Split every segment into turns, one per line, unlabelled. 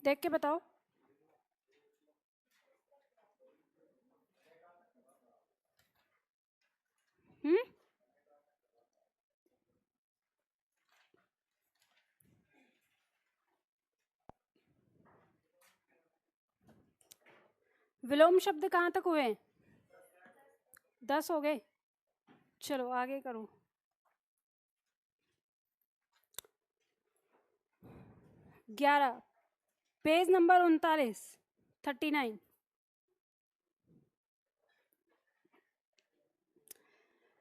देख के बताओ। विलोम शब्द कहाँ तक हुए? 10 हो गए। चलो आगे करो। 11 पेज नंबर 39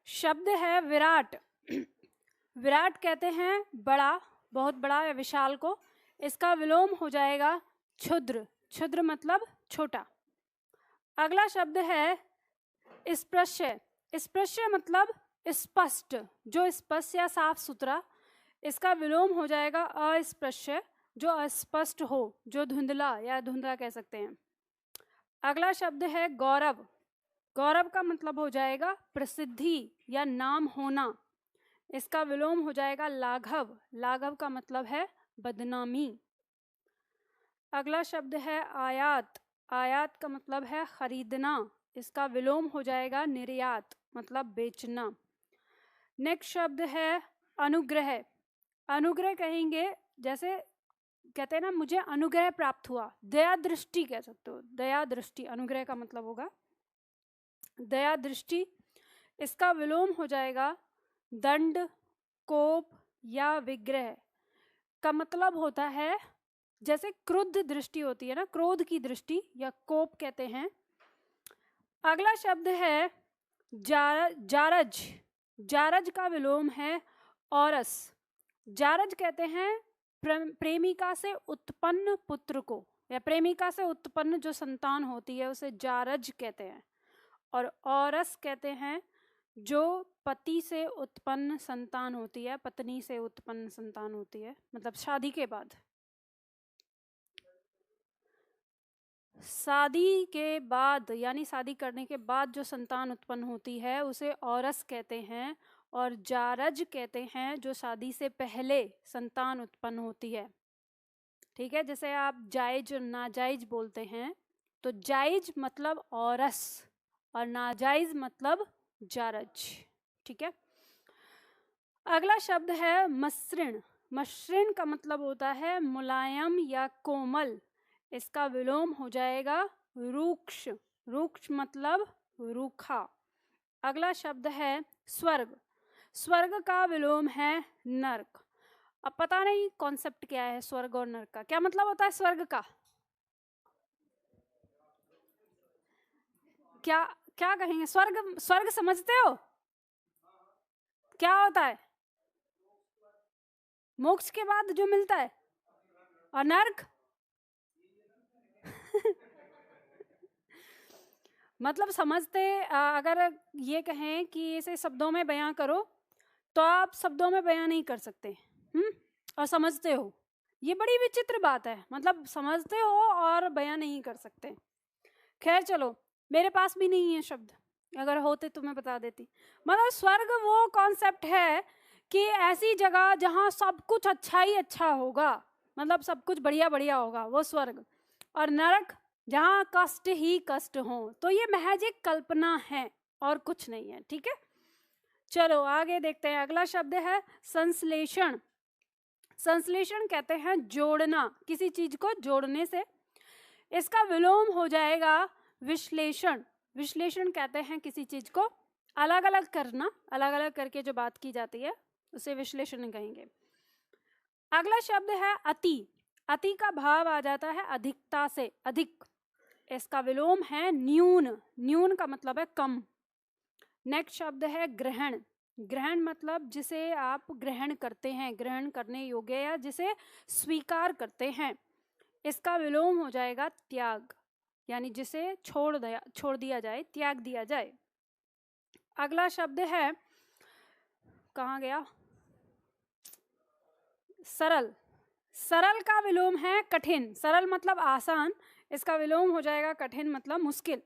शब्द है विराट। विराट कहते हैं बड़ा, बहुत बड़ा या विशाल को। इसका विलोम हो जाएगा क्षुद्र। क्षुद्र मतलब छोटा। अगला शब्द है स्पृश्य। स्पृश्य मतलब स्पष्ट, जो स्पष्ट या साफ सुथरा। इसका विलोम हो जाएगा अस्पृश्य, जो अस्पष्ट हो, जो धुंधला या धुंधला कह सकते हैं। अगला शब्द है गौरव। गौरव का मतलब हो जाएगा प्रसिद्धि या नाम होना। इसका विलोम हो जाएगा लाघव। लाघव का मतलब है बदनामी। अगला शब्द है आयात। आयात का मतलब है खरीदना। इसका विलोम हो जाएगा निर्यात, मतलब बेचना। नेक्स्ट शब्द है अनुग्रह। अनुग्रह कहेंगे, जैसे कहते हैं ना मुझे अनुग्रह प्राप्त हुआ, दया दृष्टि कह सकते हो। दया दृष्टि अनुग्रह का मतलब होगा दया दृष्टि। इसका विलोम हो जाएगा दंड, कोप या विग्रह। का मतलब होता है जैसे क्रुद्ध दृष्टि होती है ना, क्रोध की दृष्टि, या कोप कहते हैं। अगला शब्द है जारज। जारज का विलोम है औरस। जारज कहते हैं प्रेमिका से उत्पन्न पुत्र को, या प्रेमिका से उत्पन्न जो संतान होती है उसे जारज कहते हैं। और औरस कहते हैं जो पति से उत्पन्न संतान होती है, पत्नी से उत्पन्न संतान होती है, मतलब शादी के बाद। शादी के बाद यानी शादी करने के बाद जो संतान उत्पन्न होती है उसे औरस कहते हैं। और जारज कहते हैं जो शादी से पहले संतान उत्पन्न होती है। ठीक है, जैसे आप जायज और नाजायज बोलते हैं, तो जायज मतलब औरस और नाजायज मतलब जारज। ठीक है। अगला शब्द है मसृण। मसृण का मतलब होता है मुलायम या कोमल। इसका विलोम हो जाएगा रूक्ष। रूक्ष मतलब रूखा। अगला शब्द है स्वर्ग। स्वर्ग का विलोम है नरक। अब पता नहीं कॉन्सेप्ट क्या है स्वर्ग और नरक का, क्या मतलब होता है स्वर्ग का? क्या क्या कहेंगे? स्वर्ग, स्वर्ग समझते हो क्या होता है? मोक्ष के बाद जो मिलता है। और नरक मतलब समझते, अगर ये कहें कि इसे शब्दों में बयां करो तो आप शब्दों में बयां नहीं कर सकते। और समझते हो, ये बड़ी विचित्र बात है। मतलब समझते हो और बयां नहीं कर सकते। खैर चलो, मेरे पास भी नहीं है शब्द, अगर होते तो मैं बता देती। मतलब स्वर्ग वो कॉन्सेप्ट है कि ऐसी जगह जहां सब कुछ अच्छा ही अच्छा होगा, मतलब सब कुछ बढ़िया बढ़िया होगा, वो स्वर्ग। और नरक जहां कष्ट ही कष्ट हो। तो ये महज एक कल्पना है और कुछ नहीं है। ठीक है, चलो आगे देखते हैं। अगला शब्द है संश्लेषण। संश्लेषण कहते हैं जोड़ना, किसी चीज को जोड़ने से। इसका विलोम हो जाएगा विश्लेषण। विश्लेषण कहते हैं किसी चीज को अलग अलग करना, अलग अलग करके जो बात की जाती है उसे विश्लेषण कहेंगे। अगला शब्द है अति। अति का भाव आ जाता है अधिकता से, अधिक। इसका विलोम है न्यून। न्यून का मतलब है कम। नेक्स्ट शब्द है ग्रहण। ग्रहण मतलब जिसे आप ग्रहण करते हैं, ग्रहण करने योग्य, या जिसे स्वीकार करते हैं। इसका विलोम हो जाएगा त्याग, यानी जिसे छोड़ दिया जाए, त्याग दिया जाए। अगला शब्द है, कहाँ गया, सरल। सरल का विलोम है कठिन। सरल मतलब आसान, इसका विलोम हो जाएगा कठिन मतलब मुश्किल।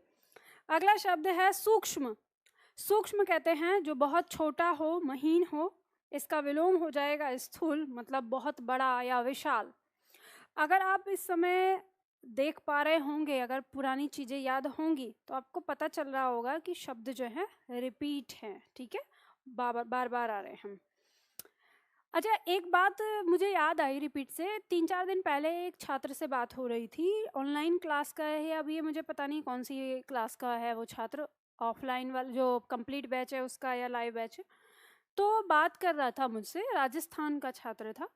अगला शब्द है सूक्ष्म। सूक्ष्म कहते हैं जो बहुत छोटा हो, महीन हो। इसका विलोम हो जाएगा स्थूल, मतलब बहुत बड़ा या विशाल। अगर आप इस समय देख पा रहे होंगे, अगर पुरानी चीज़ें याद होंगी तो आपको पता चल रहा होगा कि शब्द जो है रिपीट हैं, ठीक है, बार बार बार आ रहे हैं। अच्छा, एक बात मुझे याद आई रिपीट से, 3-4 दिन पहले एक छात्र से बात हो रही थी, ऑनलाइन क्लास का है अब ये मुझे पता नहीं कौन सी क्लास का है वो छात्र, ऑफलाइन वाला जो कंप्लीट बैच है उसका या लाइव बैच है। तो बात कर रहा था मुझसे, राजस्थान का छात्र था।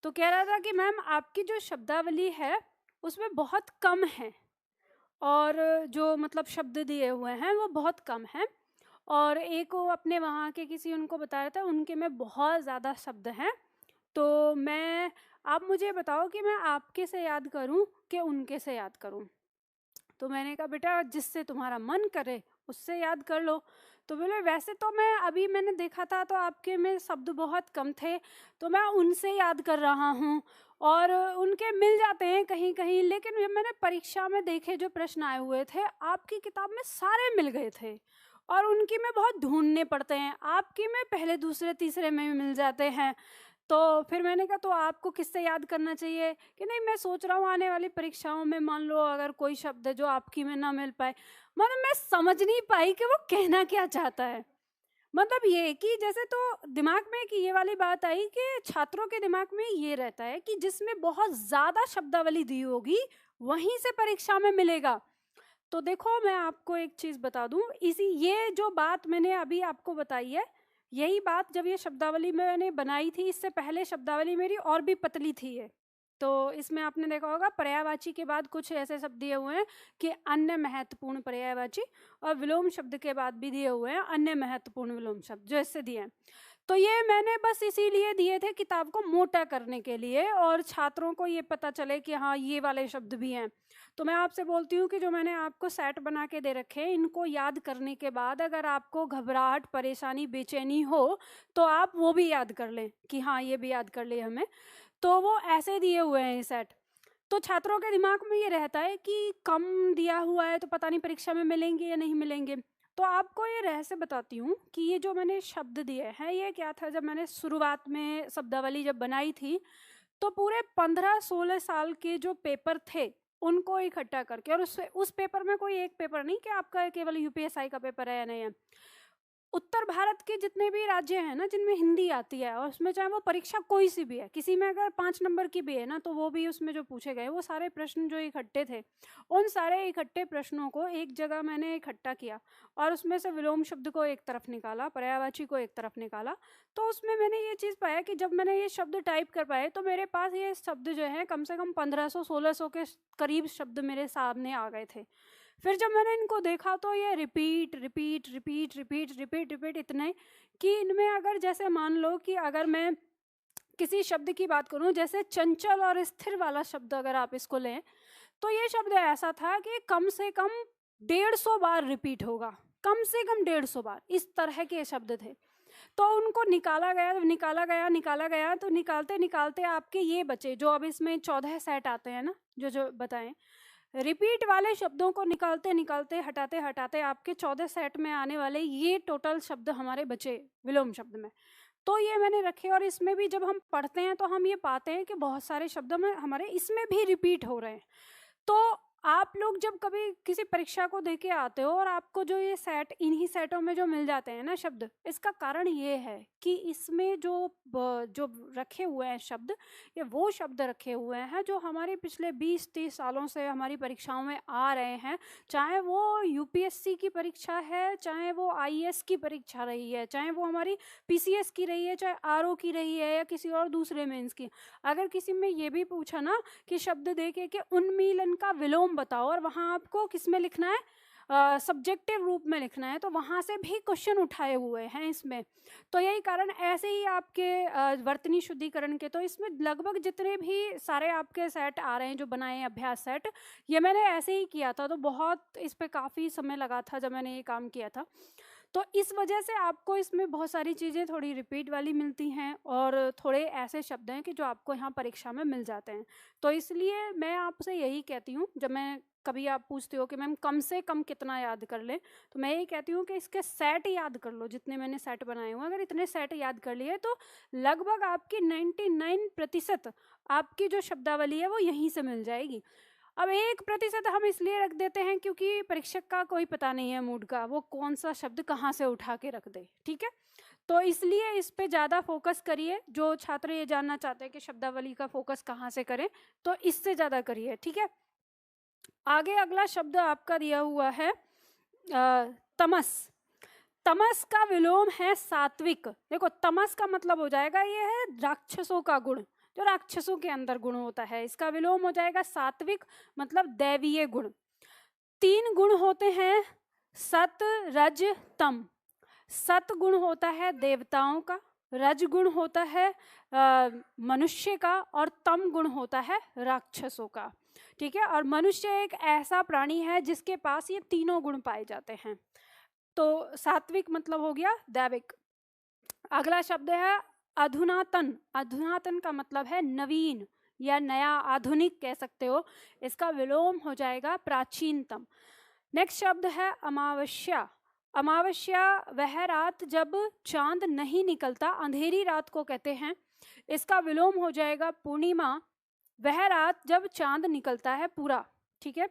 तो कह रहा था कि मैम आपकी जो शब्दावली है उसमें बहुत कम है, और जो मतलब शब्द दिए हुए हैं वो बहुत कम हैं, और एक वो अपने वहाँ के किसी उनको बताया था उनके में बहुत ज़्यादा शब्द हैं। तो मैं, आप मुझे बताओ कि मैं आपके से याद करूँ कि उनके से याद करूँ। तो मैंने कहा बेटा जिससे तुम्हारा मन करे उससे याद कर लो। तो बोले वैसे तो मैंने देखा था तो आपके में शब्द बहुत कम थे, तो मैं उनसे याद कर रहा हूँ, और उनके मिल जाते हैं कहीं कहीं, लेकिन जब मैंने परीक्षा में देखे जो प्रश्न आए हुए थे आपकी किताब में सारे मिल गए थे, और उनकी में बहुत ढूंढने पड़ते हैं, आपकी में पहले दूसरे तीसरे में मिल जाते हैं। तो फिर मैंने कहा तो आपको किससे याद करना चाहिए, कि नहीं मैं सोच रहा हूँ आने वाली परीक्षाओं में मान लो अगर कोई शब्द है जो आपकी में ना मिल पाए। मतलब मैं समझ नहीं पाई कि वो कहना क्या चाहता है। मतलब ये कि जैसे तो दिमाग में कि ये वाली बात आई कि छात्रों के दिमाग में ये रहता है कि जिसमें बहुत ज़्यादा शब्दावली दी होगी वहीं से परीक्षा में मिलेगा। तो देखो मैं आपको एक चीज़ बता दूं, इसी ये जो बात मैंने अभी आपको बताई है, यही बात जब ये शब्दावली मैंने बनाई थी, इससे पहले शब्दावली मेरी और भी पतली थी ये। तो इसमें आपने देखा होगा पर्यायवाची के बाद कुछ ऐसे शब्द दिए हुए हैं कि अन्य महत्वपूर्ण पर्यायवाची, और विलोम शब्द के बाद भी दिए हुए हैं अन्य महत्वपूर्ण विलोम शब्द जो इससे दिए हैं। तो ये मैंने बस इसीलिए दिए थे किताब को मोटा करने के लिए, और छात्रों को ये पता चले कि हाँ ये वाले शब्द भी हैं। तो मैं आपसे बोलती हूँ कि जो मैंने आपको सेट बना के दे रखे हैं इनको याद करने के बाद अगर आपको घबराहट, परेशानी, बेचैनी हो तो आप वो भी याद कर लें कि हाँ ये भी याद कर ले हमें। तो वो ऐसे दिए हुए हैं सेट। तो छात्रों के दिमाग में ये रहता है कि कम दिया हुआ है तो पता नहीं परीक्षा में मिलेंगे या नहीं मिलेंगे। तो आपको ये रहस्य बताती हूँ कि ये जो मैंने शब्द दिए हैं ये क्या था, जब मैंने शुरुआत में शब्दावली जब बनाई थी तो पूरे 15-16 साल के जो पेपर थे उनको इकट्ठा करके, और उस पेपर में कोई एक पेपर नहीं कि आपका केवल यूपीएसआई का पेपर है या नहीं है, उत्तर भारत के जितने भी राज्य हैं ना जिनमें हिंदी आती है, और उसमें चाहे वो परीक्षा कोई सी भी है, किसी में अगर 5 नंबर की भी है ना तो वो भी उसमें जो पूछे गए वो सारे प्रश्न जो इकट्ठे थे, उन सारे इकट्ठे प्रश्नों को एक जगह मैंने इकट्ठा किया, और उसमें से विलोम शब्द को एक तरफ निकाला, पर्यायवाची को एक तरफ निकाला। तो उसमें मैंने ये चीज़ पाया कि जब मैंने ये शब्द टाइप कर पाए तो मेरे पास ये शब्द जो है कम से कम 1500-1600 के करीब शब्द मेरे सामने आ गए थे। फिर जब मैंने इनको देखा तो ये repeat repeat repeat repeat repeat repeat इतने कि इनमें अगर जैसे मान लो कि अगर मैं किसी शब्द की बात करूं, जैसे चंचल और स्थिर वाला शब्द अगर आप इसको लें तो ये शब्द ऐसा था कि कम से कम 150 बार रिपीट होगा, कम से कम 150 बार, इस तरह के शब्द थे। तो उनको निकाला गया निकाला गया निकाला गया, तो निकालते निकालते आपके ये बचे जो अब इसमें 14 सेट आते हैं ना जो जो बताएं, रिपीट वाले शब्दों को निकालते निकालते हटाते हटाते आपके 14 सेट में आने वाले ये टोटल शब्द हमारे बचे विलोम शब्द में। तो ये मैंने रखे, और इसमें भी जब हम पढ़ते हैं तो हम ये पाते हैं कि बहुत सारे शब्द में हमारे इसमें भी रिपीट हो रहे हैं। तो आप लोग जब कभी किसी परीक्षा को दे के आते हो और आपको जो ये सेट, इन्हीं सेटों में जो मिल जाते हैं ना शब्द, इसका कारण ये है कि इसमें जो रखे हुए हैं शब्द, ये वो शब्द रखे हुए हैं जो हमारे पिछले 20-30 सालों से हमारी परीक्षाओं में आ रहे हैं, चाहे वो यूपीएससी की परीक्षा है, चाहे वो आईएएस की परीक्षा रही है, चाहे वो हमारी पीसीएस की रही है, चाहे आरओ की रही है, या किसी और दूसरे मेंस की। अगर किसी में ये भी पूछा ना कि शब्द देके कि उन्मीलन का विलोम बताओ, और वहाँ आपको किस में लिखना है, सब्जेक्टिव रूप में लिखना है, तो वहाँ से भी क्वेश्चन उठाए हुए हैं इसमें। तो यही कारण, ऐसे ही आपके वर्तनी शुद्धिकरण के, तो इसमें लगभग जितने भी सारे आपके सेट आ रहे हैं जो बनाए हैं अभ्यास सेट, ये मैंने ऐसे ही किया था। तो बहुत इस पे काफ़ी समय लगा था जब मैंने ये काम किया था। तो इस वजह से आपको इसमें बहुत सारी चीज़ें थोड़ी रिपीट वाली मिलती हैं और थोड़े ऐसे शब्द हैं कि जो आपको यहाँ परीक्षा में मिल जाते हैं। तो इसलिए मैं आपसे यही कहती हूँ, जब मैं कभी आप पूछते हो कि मैम कम से कम कितना याद कर लें, तो मैं यही कहती हूँ कि इसके सेट याद कर लो, जितने मैंने सेट बनाए हुए, अगर इतने सेट याद कर लिए तो लगभग आपकी 99% आपकी जो शब्दावली है वो यहीं से मिल जाएगी। अब 1% हम इसलिए रख देते हैं क्योंकि परीक्षक का कोई पता नहीं है मूड का, वो कौन सा शब्द कहाँ से उठा के रख दे, ठीक है। तो इसलिए इस पे ज़्यादा फोकस करिए। जो छात्र ये जानना चाहते हैं कि शब्दावली का फोकस कहाँ से करें, तो इससे ज़्यादा करिए, ठीक है। आगे अगला शब्द आपका दिया हुआ है तमस। तमस का विलोम है सात्विक। देखो तमस का मतलब हो जाएगा ये है राक्षसों का गुण, जो राक्षसों के अंदर गुण होता है, इसका विलोम हो जाएगा सात्विक, मतलब दैवीय गुण। 3 गुण होते हैं, सत रज तम। सत गुण होता है देवताओं का, रज गुण होता है मनुष्य का, और तम गुण होता है राक्षसों का, ठीक है। और मनुष्य एक ऐसा प्राणी है जिसके पास ये तीनों गुण पाए जाते हैं। तो सात्विक मतलब हो गया दैविक। अगला शब्द है अधुनातन। अधुनातन का मतलब है नवीन या नया, आधुनिक कह सकते हो। इसका विलोम हो जाएगा प्राचीनतम। नेक्स्ट शब्द है अमावस्या। अमावस्या वह रात जब चांद नहीं निकलता, अंधेरी रात को कहते हैं। इसका विलोम हो जाएगा पूर्णिमा, वह रात जब चांद निकलता है पूरा, ठीक है।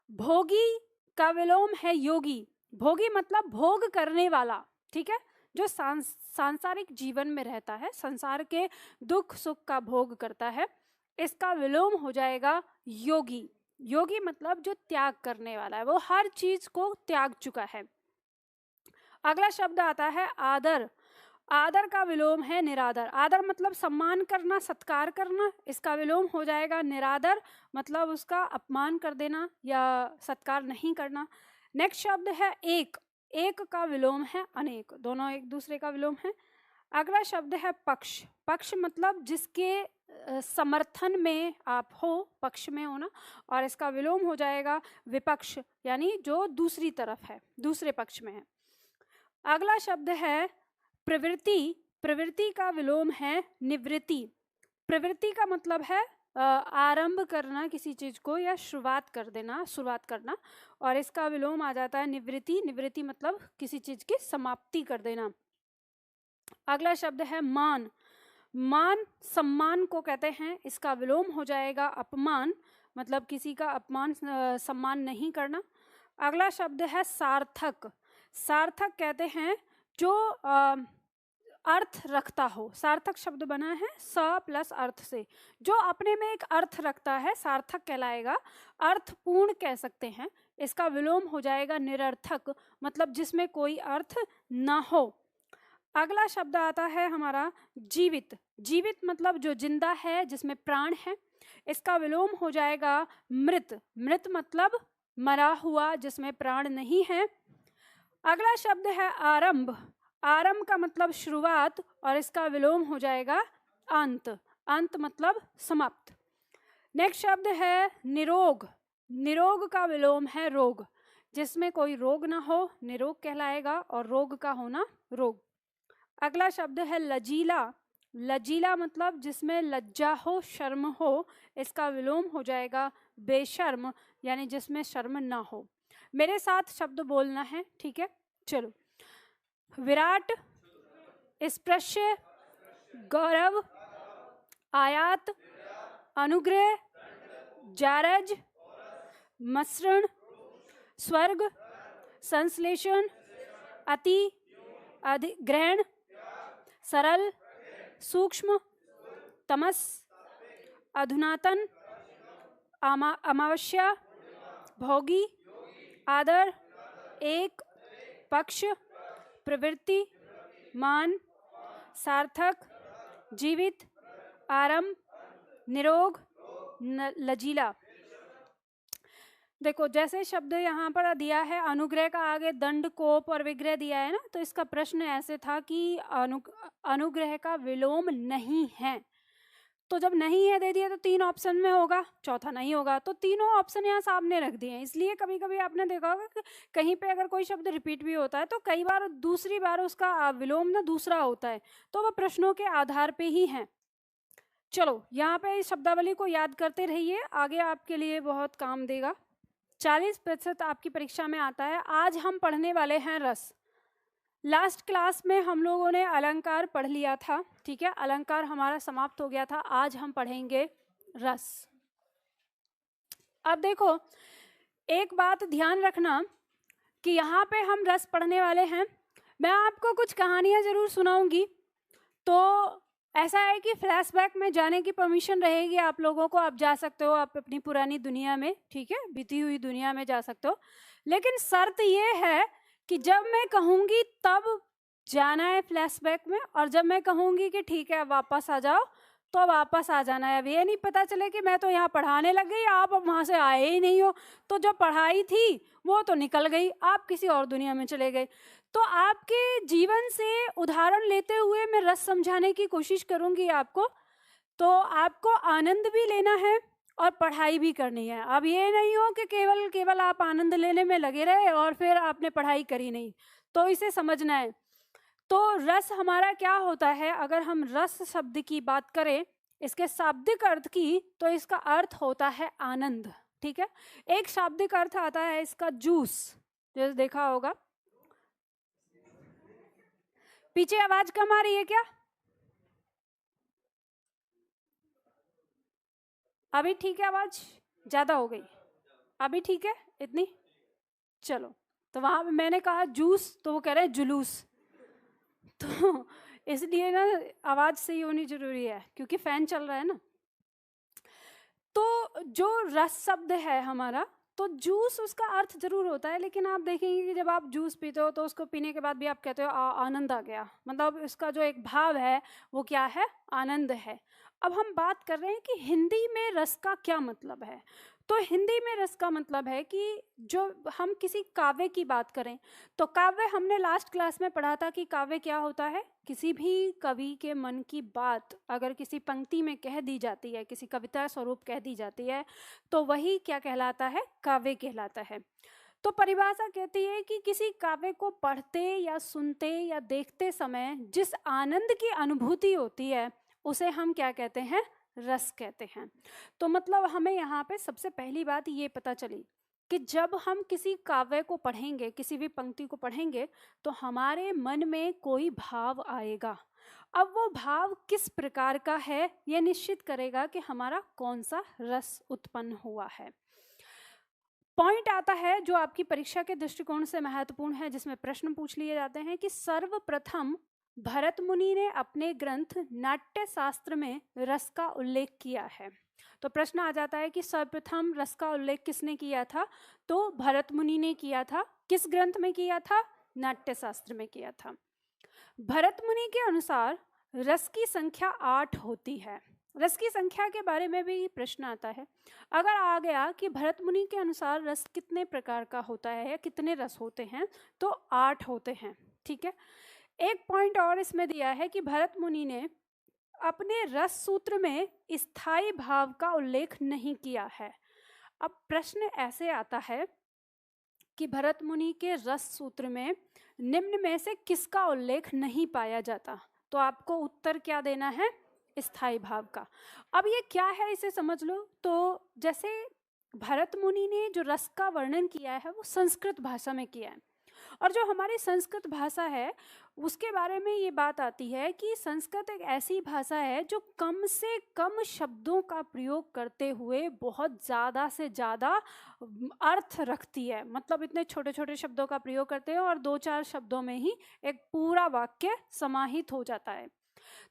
भोगी का विलोम है योगी। भोगी मतलब भोग करने वाला, ठीक है, जो सांसारिक जीवन में रहता है, संसार के दुख सुख का भोग करता है। इसका विलोम हो जाएगा योगी। योगी मतलब जो त्याग करने वाला है, वो हर चीज को त्याग चुका है। अगला शब्द आता है आदर। आदर का विलोम है निरादर। आदर मतलब सम्मान करना, सत्कार करना। इसका विलोम हो जाएगा निरादर, मतलब उसका अपमान कर देना या सत्कार नहीं करना। नेक्स्ट शब्द है एक। एक का विलोम है अनेक, दोनों एक दूसरे का विलोम है। अगला शब्द है पक्ष। पक्ष मतलब जिसके समर्थन में आप हो, पक्ष में होना, और इसका विलोम हो जाएगा विपक्ष, यानी जो दूसरी तरफ है, दूसरे पक्ष में है। अगला शब्द है प्रवृत्ति। प्रवृत्ति का विलोम है निवृत्ति। प्रवृत्ति का मतलब है आरंभ करना किसी चीज को या शुरुआत कर देना, शुरुआत करना, और इसका विलोम आ जाता है निवृत्ति। निवृत्ति मतलब किसी चीज की समाप्ति कर देना। अगला शब्द है मान। मान सम्मान को कहते हैं, इसका विलोम हो जाएगा अपमान, मतलब किसी का अपमान सम्मान नहीं करना। अगला शब्द है सार्थक। सार्थक कहते हैं जो अर्थ रखता हो। सार्थक शब्द बना है स प्लस अर्थ से, जो अपने में एक अर्थ रखता है सार्थक कहलाएगा। अर्थपूर्ण कह सकते हैं। इसका विलोम हो जाएगा निरर्थक, मतलब जिसमें कोई अर्थ ना हो। अगला शब्द आता है हमारा जीवित। जीवित मतलब जो जिंदा है, जिसमें प्राण है। इसका विलोम हो जाएगा मृत। मृत मतलब मरा हुआ, जिसमें प्राण नहीं है। अगला शब्द है आरंभ। आरंभ का मतलब शुरुआत, और इसका विलोम हो जाएगा अंत। अंत मतलब समाप्त। नेक्स्ट शब्द है निरोग। निरोग का विलोम है रोग, जिसमें कोई रोग ना हो निरोग कहलाएगा, और रोग का होना रोग। अगला शब्द है लजीला। लजीला मतलब जिसमें लज्जा हो, शर्म हो। इसका विलोम हो जाएगा बेशर्म, यानी जिसमें शर्म ना हो। मेरे साथ शब्द बोलना है, ठीक है, चलो। विराट, स्पृश्य, गौरव, आयात, अनुग्रह, जारज, मसृण, स्वर्ग, संश्लेषण, अति, अधिग्रहण, सरल, सूक्ष्म, तमस, अधुनातन, अमावस्या, भोगी, आदर, एक, पक्ष, प्रवृत्ति, मान, सार्थक, जीवित, आरंभ, निरोग, लजीला। देखो जैसे शब्द यहाँ पर दिया है, अनुग्रह का आगे दंड, कोप और विग्रह दिया है ना, तो इसका प्रश्न ऐसे था कि अनुग्रह का विलोम नहीं है। तो जब नहीं है दे दिया तो 3 ऑप्शन में होगा, चौथा नहीं होगा, तो तीनों ऑप्शन यहाँ सामने रख दिए हैं। इसलिए कभी कभी आपने देखा होगा कि कहीं पे अगर कोई शब्द रिपीट भी होता है तो कई बार दूसरी बार उसका विलोम ना दूसरा होता है, तो वह प्रश्नों के आधार पे ही है। चलो यहाँ पे इस शब्दावली को याद करते रहिए, आगे आपके लिए बहुत काम देगा। 40% आपकी परीक्षा में आता है। आज हम पढ़ने वाले हैं रस। लास्ट क्लास में हम लोगों ने अलंकार पढ़ लिया था, ठीक है, अलंकार हमारा समाप्त हो गया था। आज हम पढ़ेंगे रस। अब देखो एक बात ध्यान रखना कि यहाँ पे हम रस पढ़ने वाले हैं। मैं आपको कुछ कहानियाँ जरूर सुनाऊंगी, तो ऐसा है कि फ्लैशबैक में जाने की परमिशन रहेगी आप लोगों को, आप जा सकते हो, आप अपनी पुरानी दुनिया में, ठीक है, बीती हुई दुनिया में जा सकते हो। लेकिन शर्त ये है कि जब मैं कहूँगी तब जाना है फ्लैशबैक में, और जब मैं कहूँगी कि ठीक है वापस आ जाओ तो वापस आ जाना है। अब ये नहीं पता चले कि मैं तो यहाँ पढ़ाने लग गई, आप अब वहाँ से आए ही नहीं हो, तो जो पढ़ाई थी वो तो निकल गई, आप किसी और दुनिया में चले गए। तो आपके जीवन से उदाहरण लेते हुए मैं रस समझाने की कोशिश करूँगी आपको। तो आपको आनंद भी लेना है और पढ़ाई भी करनी है। अब ये नहीं हो कि केवल आप आनंद लेने में लगे रहे और फिर आपने पढ़ाई करी नहीं, तो इसे समझना है। तो रस हमारा क्या होता है, अगर हम रस शब्द की बात करें इसके शाब्दिक अर्थ की, तो इसका अर्थ होता है आनंद, ठीक है। एक शाब्दिक अर्थ आता है इसका जूस, जैसे देखा होगा। पीछे आवाज कम आ रही है क्या? अभी ठीक है? आवाज ज्यादा हो गई? अभी ठीक है इतनी? चलो, तो वहां पे मैंने कहा जूस तो वो कह रहे हैं जुलूस, तो इसलिए ना आवाज सही होनी जरूरी है क्योंकि फैन चल रहा है ना। तो जो रस शब्द है हमारा, तो जूस उसका अर्थ जरूर होता है, लेकिन आप देखेंगे कि जब आप जूस पीते हो तो उसको पीने के बाद भी आप कहते हो आनंद आ गया, मतलब इसका जो एक भाव है वो क्या है, आनंद है। अब हम बात कर रहे हैं कि हिंदी में रस का क्या मतलब है। तो हिंदी में रस का मतलब है कि जो हम किसी काव्य की बात करें, तो काव्य हमने लास्ट क्लास में पढ़ा था कि काव्य क्या होता है, किसी भी कवि के मन की बात अगर किसी पंक्ति में कह दी जाती है, किसी कविता स्वरूप कह दी जाती है, तो वही क्या कहलाता है, काव्य कहलाता है। तो परिभाषा कहती है कि किसी काव्य को पढ़ते या सुनते या देखते समय जिस आनंद की अनुभूति होती है उसे हम क्या कहते हैं, रस कहते हैं। तो मतलब हमें यहाँ पे सबसे पहली बात ये पता चली कि जब हम किसी काव्य को पढ़ेंगे, किसी भी पंक्ति को पढ़ेंगे, तो हमारे मन में कोई भाव आएगा। अब वो भाव किस प्रकार का है ये निश्चित करेगा कि हमारा कौन सा रस उत्पन्न हुआ है। पॉइंट आता है जो आपकी परीक्षा के दृष्टिकोण से महत्वपूर्ण है, जिसमें प्रश्न पूछ लिए जाते हैं कि सर्वप्रथम भरत मुनि ने अपने ग्रंथ नाट्य शास्त्र में रस का उल्लेख किया है। तो प्रश्न आ जाता है कि सर्वप्रथम रस का उल्लेख किसने किया था, तो भरत मुनि ने किया था। किस ग्रंथ में किया था, नाट्य शास्त्र में किया था। भरत मुनि के अनुसार रस की संख्या 8 होती है। रस की संख्या के बारे में भी प्रश्न आता है। अगर आ गया कि भरत मुनि के अनुसार रस कितने प्रकार का होता है या कितने रस होते हैं, तो 8 होते हैं, ठीक है। एक पॉइंट और इसमें दिया है कि भरत मुनि ने अपने रस सूत्र में स्थायी भाव का उल्लेख नहीं किया है। अब प्रश्न ऐसे आता है कि भरत मुनि के रस सूत्र में निम्न में से किसका उल्लेख नहीं पाया जाता, तो आपको उत्तर क्या देना है, स्थायी भाव का। अब ये क्या है इसे समझ लो। तो जैसे भरत मुनि ने जो रस का वर्णन किया है वो संस्कृत भाषा में किया है, और जो हमारी संस्कृत भाषा है उसके बारे में ये बात आती है कि संस्कृत एक ऐसी भाषा है जो कम से कम शब्दों का प्रयोग करते हुए बहुत ज़्यादा से ज़्यादा अर्थ रखती है। मतलब इतने छोटे छोटे शब्दों का प्रयोग करते हैं और 2-4 शब्दों में ही एक पूरा वाक्य समाहित हो जाता है।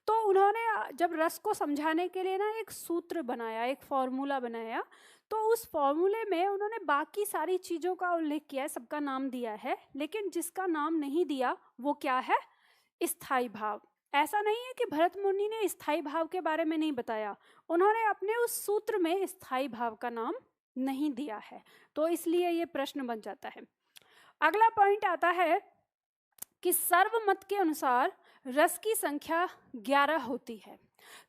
तो उन्होंने जब रस को समझाने के लिए ना एक सूत्र बनाया, एक फॉर्मूला बनाया, तो उस फॉर्मूले में उन्होंने बाकी सारी चीज़ों का उल्लेख किया है, सबका नाम दिया है, लेकिन जिसका नाम नहीं दिया वो क्या है, स्थायी भाव। ऐसा नहीं है कि भरत मुनि ने स्थायी भाव के बारे में नहीं बताया, उन्होंने अपने उस सूत्र में स्थायी भाव का नाम नहीं दिया है, तो इसलिए ये प्रश्न बन जाता है। अगला पॉइंट आता है कि सर्वमत के अनुसार रस की संख्या 11 होती है।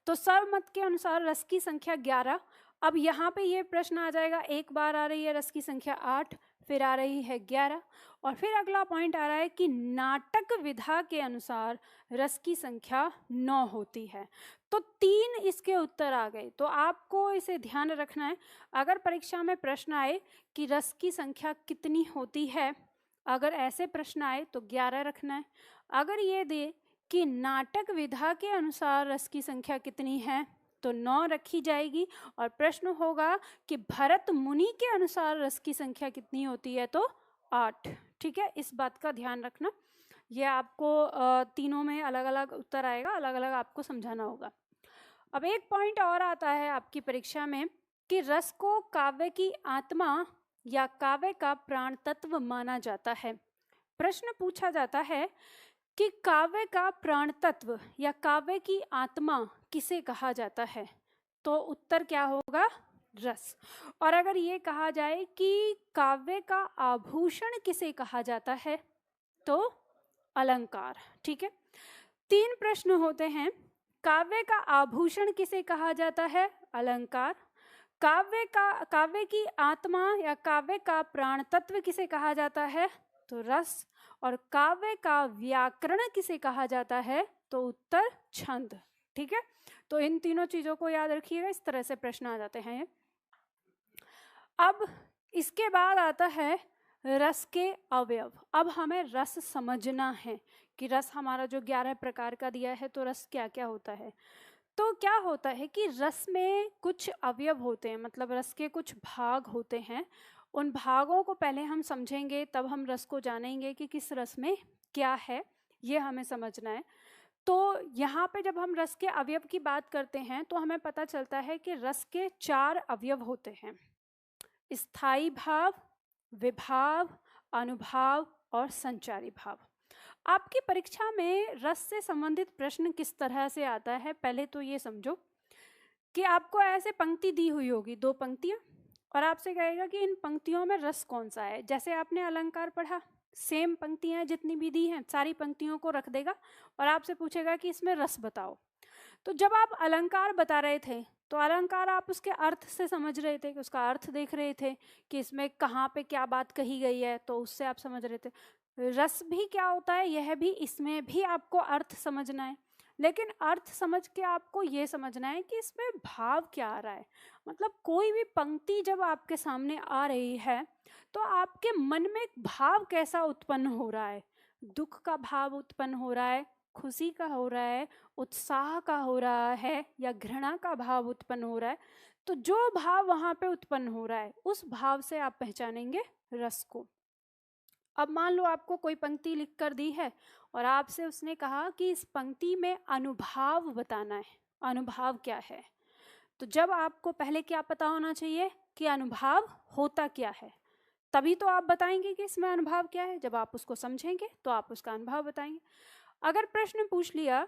तो सर्वमत के अनुसार रस की संख्या 11। अब यहाँ पे ये प्रश्न आ जाएगा, एक बार आ रही है रस की संख्या 8, फिर आ रही है 11, और फिर अगला पॉइंट आ रहा है कि नाटक विधा के अनुसार रस की संख्या 9 होती है। तो 3 इसके उत्तर आ गए। तो आपको इसे ध्यान रखना है, अगर परीक्षा में प्रश्न आए कि रस की संख्या कितनी होती है, अगर ऐसे प्रश्न आए तो 11 रखना है। अगर ये दे कि नाटक विधा के अनुसार रस की संख्या कितनी है तो 9 रखी जाएगी, और प्रश्न होगा कि भरत मुनि के अनुसार रस की संख्या कितनी होती है तो 8। ठीक है, इस बात का ध्यान रखना। ये आपको तीनों में अलग अलग उत्तर आएगा, अलग अलग आपको समझाना होगा। अब एक पॉइंट और आता है आपकी परीक्षा में कि रस को काव्य की आत्मा या काव्य का प्राण तत्व माना जाता है। प्रश्न पूछा जाता है कि काव्य का प्राण तत्व या काव्य की आत्मा किसे कहा जाता है, तो उत्तर क्या होगा, रस। और अगर ये कहा जाए कि काव्य का आभूषण किसे कहा जाता है तो अलंकार। ठीक है, 3 प्रश्न होते हैं। काव्य का आभूषण किसे कहा जाता है, अलंकार। काव्य की आत्मा या काव्य का प्राण तत्व किसे कहा जाता है तो रस। और काव्य का व्याकरण किसे कहा जाता है तो उत्तर छंद। ठीक है, तो इन तीनों चीजों को याद रखिएगा, इस तरह से प्रश्न आ जाते हैं। अब इसके बाद आता है रस के अवयव। अब हमें रस समझना है कि रस हमारा जो 11 प्रकार का दिया है तो रस क्या क्या होता है। तो क्या होता है कि रस में कुछ अवयव होते हैं, मतलब रस के कुछ भाग होते हैं। उन भागों को पहले हम समझेंगे, तब हम रस को जानेंगे कि किस रस में क्या है, ये हमें समझना है। तो यहाँ पे जब हम रस के अवयव की बात करते हैं तो हमें पता चलता है कि रस के 4 अवयव होते हैं, स्थायी भाव, विभाव, अनुभाव और संचारी भाव। आपकी परीक्षा में रस से संबंधित प्रश्न किस तरह से आता है, पहले तो ये समझो कि आपको ऐसे पंक्ति दी हुई होगी, 2 पंक्तियां, और आपसे कहेगा कि इन पंक्तियों में रस कौन सा है। जैसे आपने अलंकार पढ़ा, सेम पंक्तियां जितनी भी दी हैं सारी पंक्तियों को रख देगा और आपसे पूछेगा कि इसमें रस बताओ। तो जब आप अलंकार बता रहे थे तो अलंकार आप उसके अर्थ से समझ रहे थे, कि उसका अर्थ देख रहे थे कि इसमें कहाँ पे क्या बात कही गई है, तो उससे आप समझ रहे थे। रस भी क्या होता है, यह भी, इसमें भी आपको अर्थ समझना है, लेकिन अर्थ समझ के आपको ये समझना है कि इसमें भाव क्या आ रहा है। मतलब कोई भी पंक्ति जब आपके सामने आ रही है तो आपके मन में भाव कैसा उत्पन्न हो रहा है, दुख का भाव उत्पन्न हो रहा है, खुशी का हो रहा है, उत्साह का हो रहा है, या घृणा का भाव उत्पन्न हो रहा है। तो जो भाव वहां पे उत्पन्न हो रहा है उस भाव से आप पहचानेंगे रस को। अब मान लो आपको कोई पंक्ति लिख कर दी है और आपसे उसने कहा कि इस पंक्ति में अनुभाव बताना है, अनुभाव क्या है। तो जब आपको पहले क्या पता होना चाहिए कि अनुभाव होता क्या है, तभी तो आप बताएंगे कि इसमें अनुभाव क्या है। जब आप उसको समझेंगे तो आप उसका अनुभाव बताएंगे। अगर प्रश्न पूछ लिया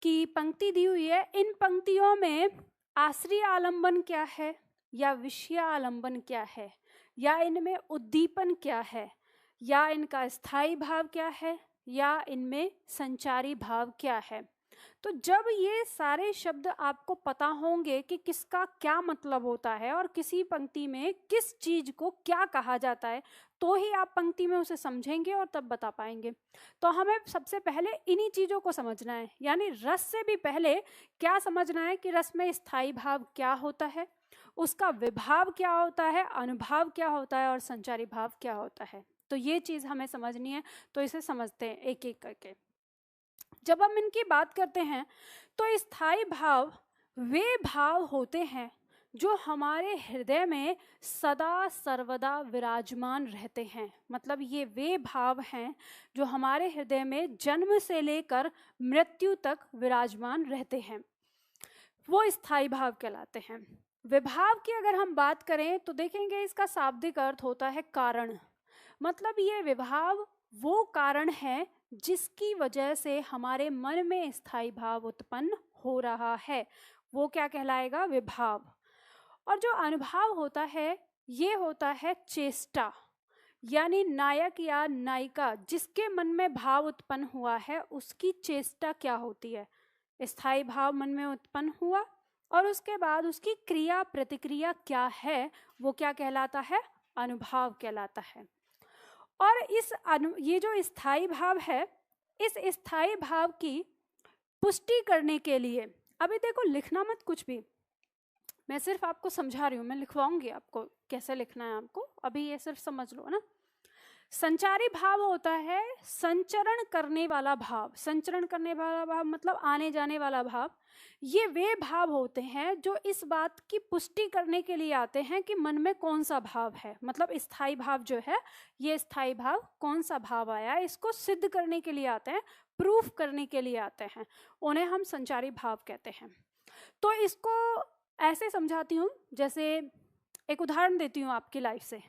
कि पंक्ति दी हुई है, इन पंक्तियों में आश्रय आलंबन क्या है या विषय आलंबन क्या है, या इनमें उद्दीपन क्या है, या इनका स्थायी भाव क्या है, या इनमें संचारी भाव क्या है। तो जब ये सारे शब्द आपको पता होंगे कि किसका क्या मतलब होता है और किसी पंक्ति में किस चीज को क्या कहा जाता है, तो ही आप पंक्ति में उसे समझेंगे और तब बता पाएंगे। तो हमें सबसे पहले इन्हीं चीजों को समझना है, यानी रस से भी पहले क्या समझना है कि रस में स्थायी भाव क्या होता है, उसका विभाव क्या होता है, अनुभाव क्या होता है और संचारी भाव क्या होता है। तो ये चीज हमें समझनी है। तो इसे समझते हैं एक एक करके। जब हम इनकी बात करते हैं तो स्थायी भाव वे भाव होते हैं जो हमारे हृदय में सदा सर्वदा विराजमान रहते हैं। मतलब ये वे भाव हैं जो हमारे हृदय में जन्म से लेकर मृत्यु तक विराजमान रहते हैं, वो स्थायी भाव कहलाते हैं। विभाव की अगर हम बात करें तो देखेंगे इसका शाब्दिक अर्थ होता है कारण। मतलब ये विभाव वो कारण है जिसकी वजह से हमारे मन में स्थायी भाव उत्पन्न हो रहा है, वो क्या कहलाएगा, विभाव। और जो अनुभाव होता है ये होता है चेष्टा, यानी नायक या नायिका जिसके मन में भाव उत्पन्न हुआ है उसकी चेष्टा क्या होती है, स्थायी भाव मन में उत्पन्न हुआ और उसके बाद उसकी क्रिया प्रतिक्रिया क्या है, वो क्या कहलाता है, अनुभाव कहलाता है। और ये जो स्थायी भाव है, इस स्थायी भाव की पुष्टि करने के लिए, अभी देखो लिखना मत कुछ भी, मैं सिर्फ आपको समझा रही हूँ, मैं लिखवाऊंगी आपको कैसे लिखना है आपको, अभी ये सिर्फ समझ लो ना। संचारी भाव होता है संचरण करने वाला भाव। संचरण करने वाला भाव मतलब आने जाने वाला भाव। ये वे भाव होते हैं जो इस बात की पुष्टि करने के लिए आते हैं कि मन में कौन सा भाव है, मतलब स्थायी भाव जो है, ये स्थायी भाव कौन सा भाव आया, इसको सिद्ध करने के लिए आते हैं, प्रूफ करने के लिए आते हैं, उन्हें हम संचारी भाव कहते हैं। तो इसको ऐसे समझाती हूँ, जैसे एक उदाहरण देती हूँ आपकी लाइफ से।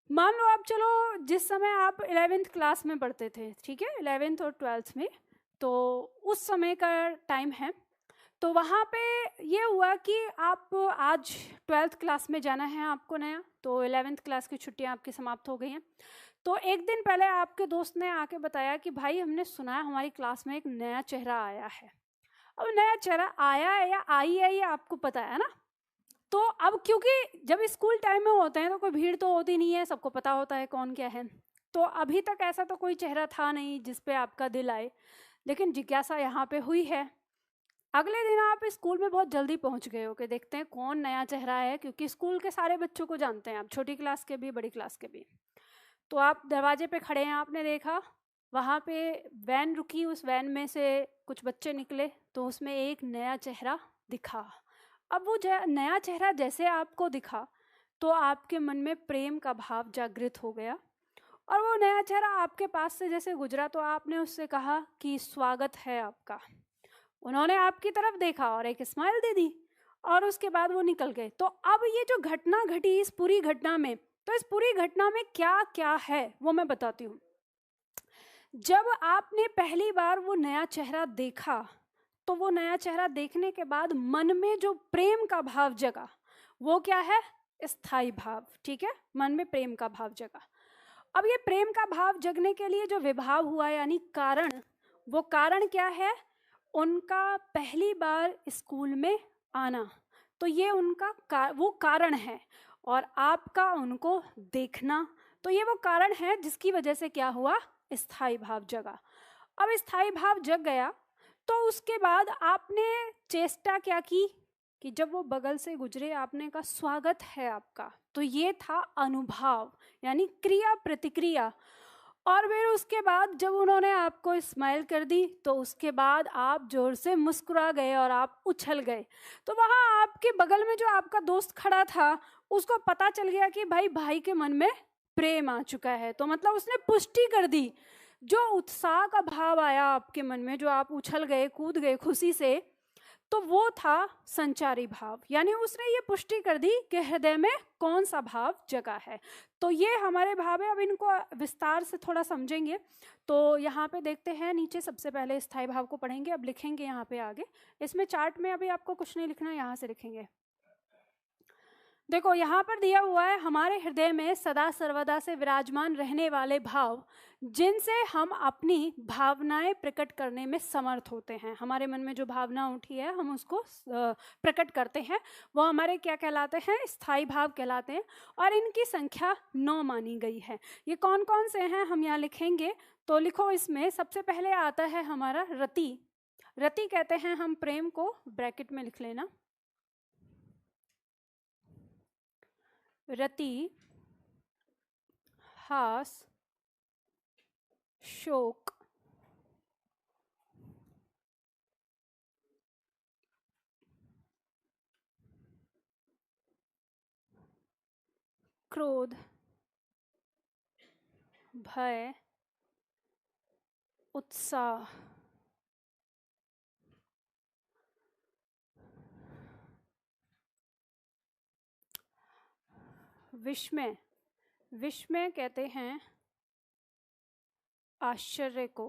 मान लो आप, चलो जिस समय आप 11th क्लास में पढ़ते थे, ठीक है, 11th और 12th में, तो उस समय का टाइम है। तो वहाँ पे ये हुआ कि आप आज 12th क्लास में जाना है आपको नया, तो 11th क्लास की छुट्टियाँ आपकी समाप्त हो गई हैं। तो एक दिन पहले आपके दोस्त ने आके बताया कि भाई हमने सुना है हमारी क्लास में एक नया चेहरा आया है। अब नया चेहरा आया है या आई है ये आपको पता है ना। तो अब क्योंकि जब स्कूल टाइम में होते हैं तो कोई भीड़ तो होती नहीं है, सबको पता होता है कौन क्या है। तो अभी तक ऐसा तो कोई चेहरा था नहीं जिस पे आपका दिल आए, लेकिन जिज्ञासा यहाँ पे हुई है। अगले दिन आप स्कूल में बहुत जल्दी पहुँच गए हो कि देखते हैं कौन नया चेहरा है, क्योंकि स्कूल के सारे बच्चों को जानते हैं आप, छोटी क्लास के भी बड़ी क्लास के भी। तो आप दरवाजे पे खड़े हैं, आपने देखा वहाँ पे वैन रुकी, उस वैन में से कुछ बच्चे निकले, तो उसमें एक नया चेहरा दिखा। अब वो नया चेहरा जैसे आपको दिखा तो आपके मन में प्रेम का भाव जागृत हो गया, और वो नया चेहरा आपके पास से जैसे गुजरा तो आपने उससे कहा कि स्वागत है आपका। उन्होंने आपकी तरफ देखा और एक स्माइल दे दी, और उसके बाद वो निकल गए। तो अब ये जो घटना घटी इस पूरी घटना में, तो इस पूरी घटना में क्या क्या है वो मैं बताती हूँ। जब आपने पहली बार वो नया चेहरा देखा, तो वो नया चेहरा देखने के बाद मन में जो प्रेम का भाव जगा वो क्या है, स्थायी भाव, ठीक है, मन में प्रेम का भाव जगा। अब ये प्रेम का भाव जगने के लिए जो विभाव हुआ यानी कारण, वो कारण क्या है, उनका पहली बार स्कूल में आना। तो ये उनका वो कारण है, और आपका उनको देखना, तो ये वो कारण है जिसकी वजह से क्या हुआ, स्थायी भाव जगा। अब स्थायी भाव जग गया तो उसके बाद आपने चेष्टा क्या की कि जब वो बगल से गुजरे आपने कहा स्वागत है आपका। तो ये था अनुभाव यानी क्रिया प्रतिक्रिया। और फिर उसके बाद जब उन्होंने आपको स्माइल कर दी तो उसके बाद आप जोर से मुस्कुरा गए और आप उछल गए। तो वहाँ आपके बगल में जो आपका दोस्त खड़ा था उसको पता चल गया कि भाई के मन में प्रेम आ चुका है। तो मतलब उसने पुष्टि कर दी, जो उत्साह का भाव आया आपके मन में, जो आप उछल गए कूद गए खुशी से, तो वो था संचारी भाव। यानी उसने ये पुष्टि कर दी कि हृदय में कौन सा भाव जगा है। तो ये हमारे भाव है। अब इनको विस्तार से थोड़ा समझेंगे। तो यहाँ पे देखते हैं, नीचे सबसे पहले स्थायी भाव को पढ़ेंगे, अब लिखेंगे यहाँ पे आगे। इसमें चार्ट में अभी आपको कुछ नहीं लिखना, यहाँ से लिखेंगे। देखो यहाँ पर दिया हुआ है, हमारे हृदय में सदा सर्वदा से विराजमान रहने वाले भाव जिनसे हम अपनी भावनाएं प्रकट करने में समर्थ होते हैं। हमारे मन में जो भावना उठी है हम उसको प्रकट करते हैं, वो हमारे क्या कहलाते हैं, स्थायी भाव कहलाते हैं। और इनकी संख्या 9 मानी गई है। ये कौन कौन से हैं हम यहाँ लिखेंगे। तो लिखो, इसमें सबसे पहले आता है हमारा रति। रति कहते हैं हम प्रेम को, ब्रैकेट में लिख लेना, रति, हास, शोक, क्रोध, भय, उत्साह, विस्मय। विस्मय कहते हैं आश्चर्य को,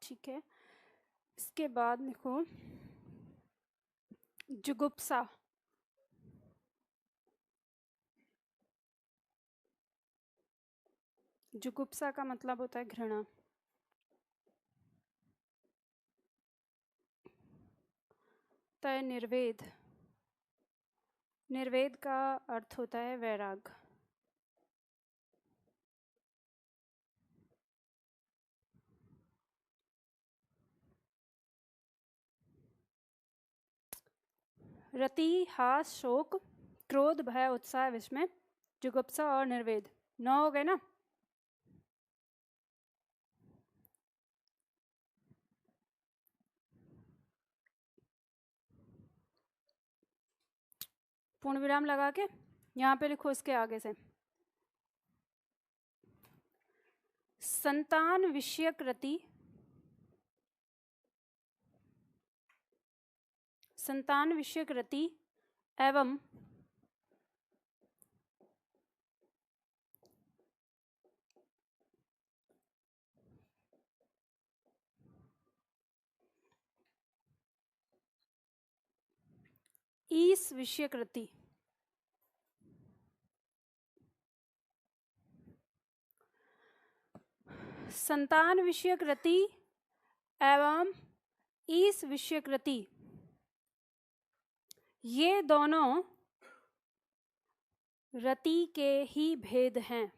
ठीक है। इसके बाद देखो जुगुप्सा, जुगुप्सा का मतलब होता है घृणा। तो निर्वेद, निर्वेद का अर्थ होता है वैराग। रति, हास, शोक, क्रोध, भय, उत्साह, विस्मय, जुगुप्सा और निर्वेद, 9 हो गए ना। पूर्ण विराम लगा के यहाँ पे लिखो इसके आगे से, संतान विषयक रति, संतान विषयक रति एवं ईस विषयक रति, संतान विषयक रति एवं ईस विषयक रति, ये दोनों रति के ही भेद हैं।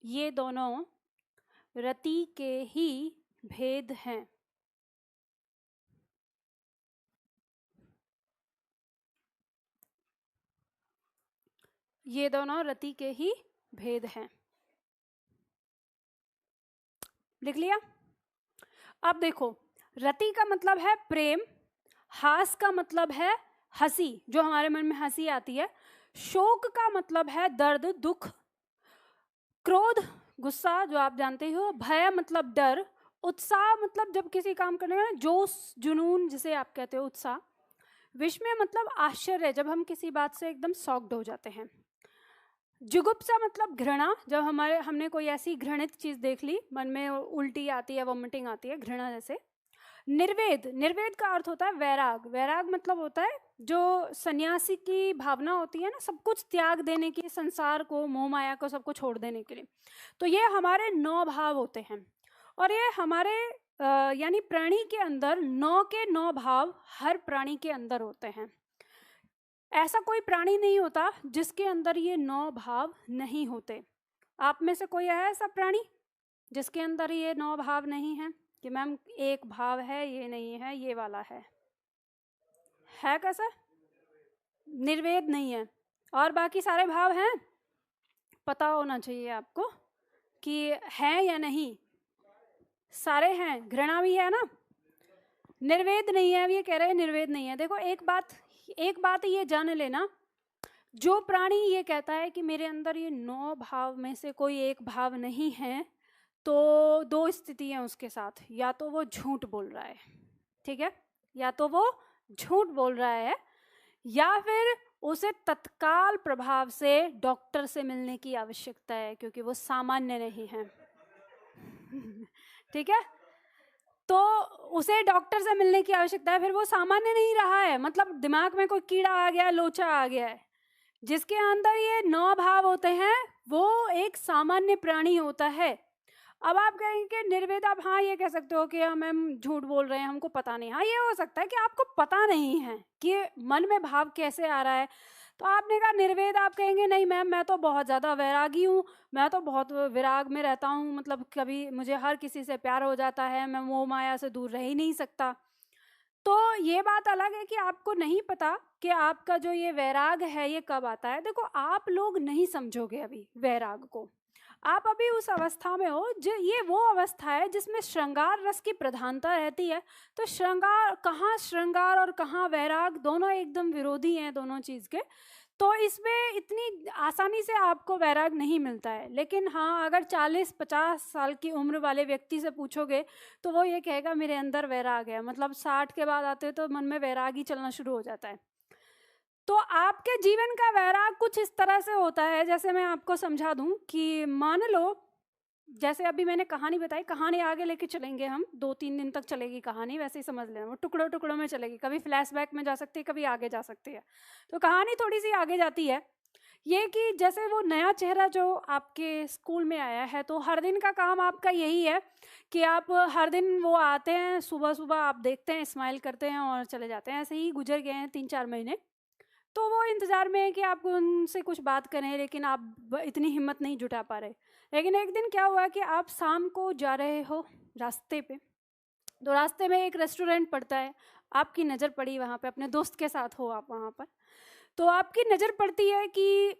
ये दोनों रति के ही भेद हैं। ये दोनों रति के ही भेद हैं। लिख लिया? अब देखो, रति का मतलब है प्रेम, हास का मतलब है हंसी, जो हमारे मन में हंसी आती है, शोक का मतलब है दर्द, दुख, क्रोध, गुस्सा जो आप जानते हो, भय मतलब डर, उत्साह मतलब जब किसी काम करने का जोश, जुनून जिसे आप कहते हो उत्साह, विस्मय मतलब आश्चर्य, जब हम किसी बात से एकदम शॉक्ड हो जाते हैं, जुगुप्सा मतलब घृणा, जब हमने कोई ऐसी घृणित चीज देख ली, मन में उल्टी आती है, वॉमिटिंग आती है, घृणा जैसे। निर्वेद, निर्वेद का अर्थ होता है वैराग। वैराग मतलब होता है जो सन्यासी की भावना होती है ना, सब कुछ त्याग देने की, संसार को, मोह माया को, सबको छोड़ देने के लिए। तो ये हमारे 9 भाव होते हैं, और ये हमारे यानी प्राणी के अंदर 9 के 9 भाव हर प्राणी के अंदर होते हैं। ऐसा कोई प्राणी नहीं होता जिसके अंदर ये 9 भाव नहीं होते। आप में से कोई है ऐसा प्राणी जिसके अंदर ये 9 भाव नहीं है, कि मैम एक भाव है, ये नहीं है, ये वाला है कैसा? निर्वेद नहीं है, और बाकी सारे भाव हैं। पता होना चाहिए आपको कि है या नहीं, सारे हैं। घृणा भी है ना, निर्वेद नहीं है, अब ये कह रहे हैं निर्वेद नहीं है। देखो एक बात ये जान लेना, जो प्राणी ये कहता है कि मेरे अंदर ये 9 भाव में से कोई एक भाव नहीं है, तो 2 स्थितियां उसके साथ, या तो वो झूठ बोल रहा है, ठीक है, या तो वो झूठ बोल रहा है, या फिर उसे तत्काल प्रभाव से डॉक्टर से मिलने की आवश्यकता है, क्योंकि वो सामान्य नहीं है। ठीक है, तो उसे डॉक्टर से मिलने की आवश्यकता है, फिर वो सामान्य नहीं रहा है, मतलब दिमाग में कोई कीड़ा आ गया है, लोचा आ गया है। जिसके अंदर ये 9 भाव होते हैं वो एक सामान्य प्राणी होता है। अब आप कहेंगे निर्वेद, आप हाँ ये कह सकते हो कि हम झूठ बोल रहे हैं, हमको पता नहीं। हाँ, ये हो सकता है कि आपको पता नहीं है कि मन में भाव कैसे आ रहा है। तो आपने कहा निर्वेद, आप कहेंगे नहीं मैम, मैं तो बहुत ज़्यादा वैरागी हूँ, मैं तो बहुत विराग में रहता हूँ, मतलब कभी मुझे हर किसी से प्यार हो जाता है, मैं मोह माया से दूर रह ही नहीं सकता। तो ये बात अलग है कि आपको नहीं पता कि आपका जो ये वैराग है ये कब आता है। देखो, आप लोग नहीं समझोगे अभी वैराग को, आप अभी उस अवस्था में हो जो ये वो अवस्था है जिसमें श्रृंगार रस की प्रधानता रहती है। तो श्रृंगार और कहाँ वैराग, दोनों एकदम विरोधी हैं दोनों चीज़ के। तो इसमें इतनी आसानी से आपको वैराग नहीं मिलता है। लेकिन हाँ, अगर 40-50 साल की उम्र वाले व्यक्ति से पूछोगे तो वो ये कहेगा मेरे अंदर वैराग है। मतलब 60 के बाद आते तो मन में वैराग ही चलना शुरू हो जाता है। तो आपके जीवन का वैराग कुछ इस तरह से होता है, जैसे मैं आपको समझा दूं कि मान लो, जैसे अभी मैंने कहानी बताई, कहानी आगे लेके चलेंगे हम, 2-3 दिन तक चलेगी कहानी, वैसे ही समझ लेना, वो टुकड़ों टुकड़ों में चलेगी, कभी फ्लैशबैक में जा सकती है, कभी आगे जा सकती है। तो कहानी थोड़ी सी आगे जाती है ये कि जैसे वो नया चेहरा जो आपके स्कूल में आया है, तो हर दिन का काम आपका यही है कि आप हर दिन वो आते हैं, सुबह सुबह आप देखते हैं, स्माइल करते हैं और चले जाते हैं। ऐसे ही गुजर गए हैं 3-4 महीने। तो वो इंतज़ार में है कि आप उनसे कुछ बात करें, लेकिन आप इतनी हिम्मत नहीं जुटा पा रहे। लेकिन एक दिन क्या हुआ कि आप शाम को जा रहे हो रास्ते पे, तो रास्ते में एक रेस्टोरेंट पड़ता है, आपकी नज़र पड़ी वहाँ पे, अपने दोस्त के साथ हो आप वहाँ पर, तो आपकी नज़र पड़ती है कि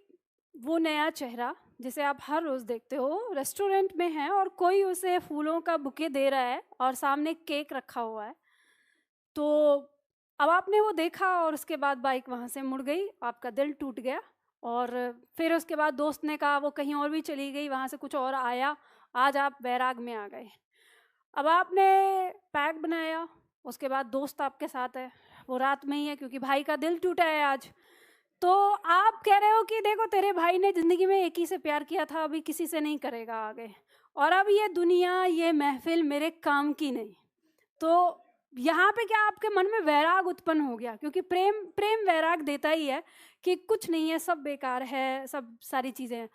वो नया चेहरा जिसे आप हर रोज़ देखते हो रेस्टोरेंट में है, और कोई उसे फूलों का बुके दे रहा है और सामने केक रखा हुआ है। तो अब आपने वो देखा और उसके बाद बाइक वहाँ से मुड़ गई, आपका दिल टूट गया। और फिर उसके बाद दोस्त ने कहा वो कहीं और भी चली गई, वहाँ से कुछ और आया, आज आप बैराग में आ गए। अब आपने पैक बनाया, उसके बाद दोस्त आपके साथ है, वो रात में ही है क्योंकि भाई का दिल टूटा है आज। तो आप कह रहे हो कि देखो तेरे भाई ने ज़िंदगी में एक ही से प्यार किया था, अभी किसी से नहीं करेगा आगे, और अब ये दुनिया, ये महफिल मेरे काम की नहीं। तो यहाँ पे क्या आपके मन में वैराग उत्पन्न हो गया, क्योंकि प्रेम प्रेम वैराग देता ही है कि कुछ नहीं है, सब बेकार है, सब सारी चीज़ें हैं।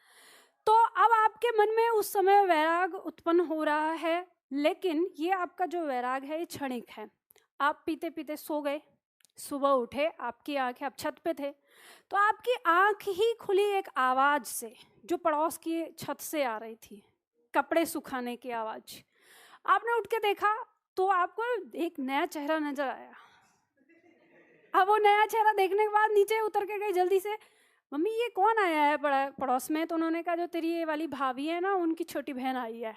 तो अब आपके मन में उस समय वैराग उत्पन्न हो रहा है, लेकिन ये आपका जो वैराग है ये क्षणिक है। आप पीते पीते सो गए, सुबह उठे, आपकी आंखें, आप छत पे थे, तो आपकी आंख ही खुली एक आवाज़ से जो पड़ोस की छत से आ रही थी, कपड़े सुखाने की आवाज़। आपने उठ के देखा तो आपको एक नया चेहरा नजर आया। अब वो नया चेहरा देखने के बाद नीचे उतर के गई जल्दी से, मम्मी ये कौन आया है पड़ोस में? तो उन्होंने कहा जो तेरी ये वाली भाभी है ना, उनकी छोटी बहन आई है।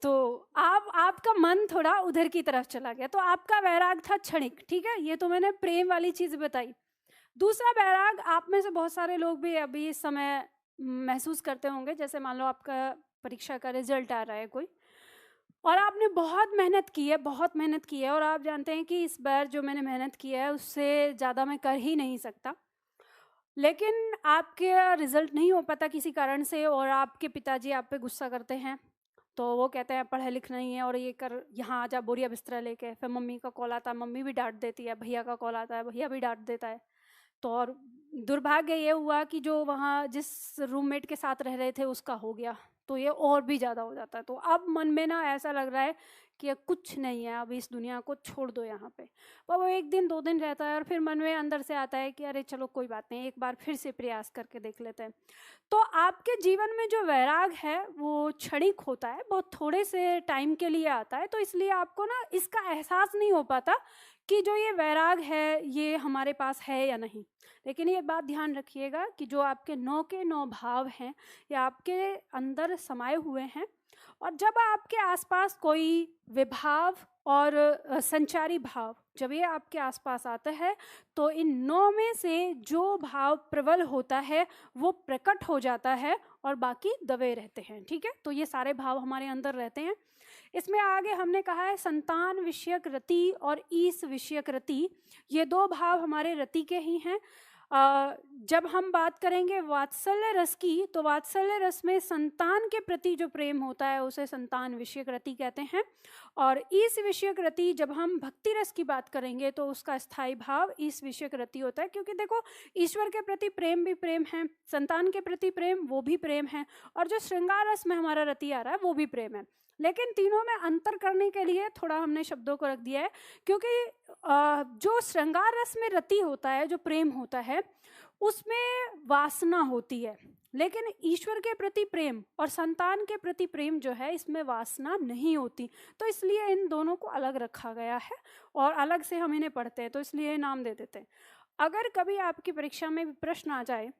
तो आपका मन थोड़ा उधर की तरफ चला गया। तो आपका वैराग था क्षणिक, ठीक है, ये तो मैंने प्रेम वाली चीज़ बताई। दूसरा वैराग आप में से बहुत सारे लोग भी अभी इस समय महसूस करते होंगे। जैसे मान लो आपका परीक्षा का रिजल्ट आ रहा है कोई, और आपने बहुत मेहनत की है, बहुत मेहनत की है, और आप जानते हैं कि इस बार जो मैंने मेहनत की है उससे ज़्यादा मैं कर ही नहीं सकता, लेकिन आपके रिजल्ट नहीं हो पाता किसी कारण से, और आपके पिताजी आप पे गुस्सा करते हैं। तो वो कहते हैं पढ़े लिख नहीं है और ये कर, यहाँ आ जा बोरिया बिस्तरा लेके। फिर मम्मी का कॉल आता है, मम्मी भी डांट देती है, भैया का कॉल आता है, भैया भी डांट देता है। तो और दुर्भाग्य ये हुआ कि जो वहाँ जिस रूममेट के साथ रह रहे थे उसका हो गया, तो ये और भी ज़्यादा हो जाता है। तो अब मन में ना ऐसा लग रहा है कि अब कुछ नहीं है, अब इस दुनिया को छोड़ दो यहाँ पे। पर वो 1 दिन 2 दिन रहता है और फिर मन में अंदर से आता है कि अरे चलो कोई बात नहीं, एक बार फिर से प्रयास करके देख लेते हैं। तो आपके जीवन में जो वैराग है वो क्षणिक होता है, बहुत थोड़े से टाइम के लिए आता है, तो इसलिए आपको ना इसका एहसास नहीं हो पाता कि जो ये वैराग है ये हमारे पास है या नहीं। लेकिन ये बात ध्यान रखिएगा कि जो आपके 9 के 9 भाव हैं ये आपके अंदर समाये हुए हैं, और जब आपके आसपास कोई विभाव और संचारी भाव जब ये आपके आसपास आता है, तो इन 9 में से जो भाव प्रबल होता है वो प्रकट हो जाता है और बाकी दबे रहते हैं, ठीक है। तो ये सारे भाव हमारे अंदर रहते हैं। इसमें आगे हमने कहा है संतान विषयक रति और ईश विषयक रति, ये 2 भाव हमारे रति के ही हैं। जब हम बात करेंगे वात्सल्य रस की, तो वात्सल्य रस में संतान के प्रति जो प्रेम होता है उसे संतान विषयक रति कहते हैं, और ईश विषयक रति जब हम भक्ति रस की बात करेंगे तो उसका स्थायी भाव ईश विषयक रति होता है। क्योंकि देखो, ईश्वर के प्रति प्रेम भी प्रेम है, संतान के प्रति प्रेम वो भी प्रेम है, और जो श्रृंगार रस में हमारा रति आ रहा है वो भी प्रेम है। लेकिन तीनों में अंतर करने के लिए थोड़ा हमने शब्दों को रख दिया है, क्योंकि जो श्रृंगार रस में रति होता है, जो प्रेम होता है, उसमें वासना होती है, लेकिन ईश्वर के प्रति प्रेम और संतान के प्रति प्रेम जो है इसमें वासना नहीं होती। तो इसलिए इन दोनों को अलग रखा गया है और अलग से हम इन्हें पढ़ते हैं, तो इसलिए नाम दे देते हैं। अगर कभी आपकी परीक्षा में भी प्रश्न आ जाए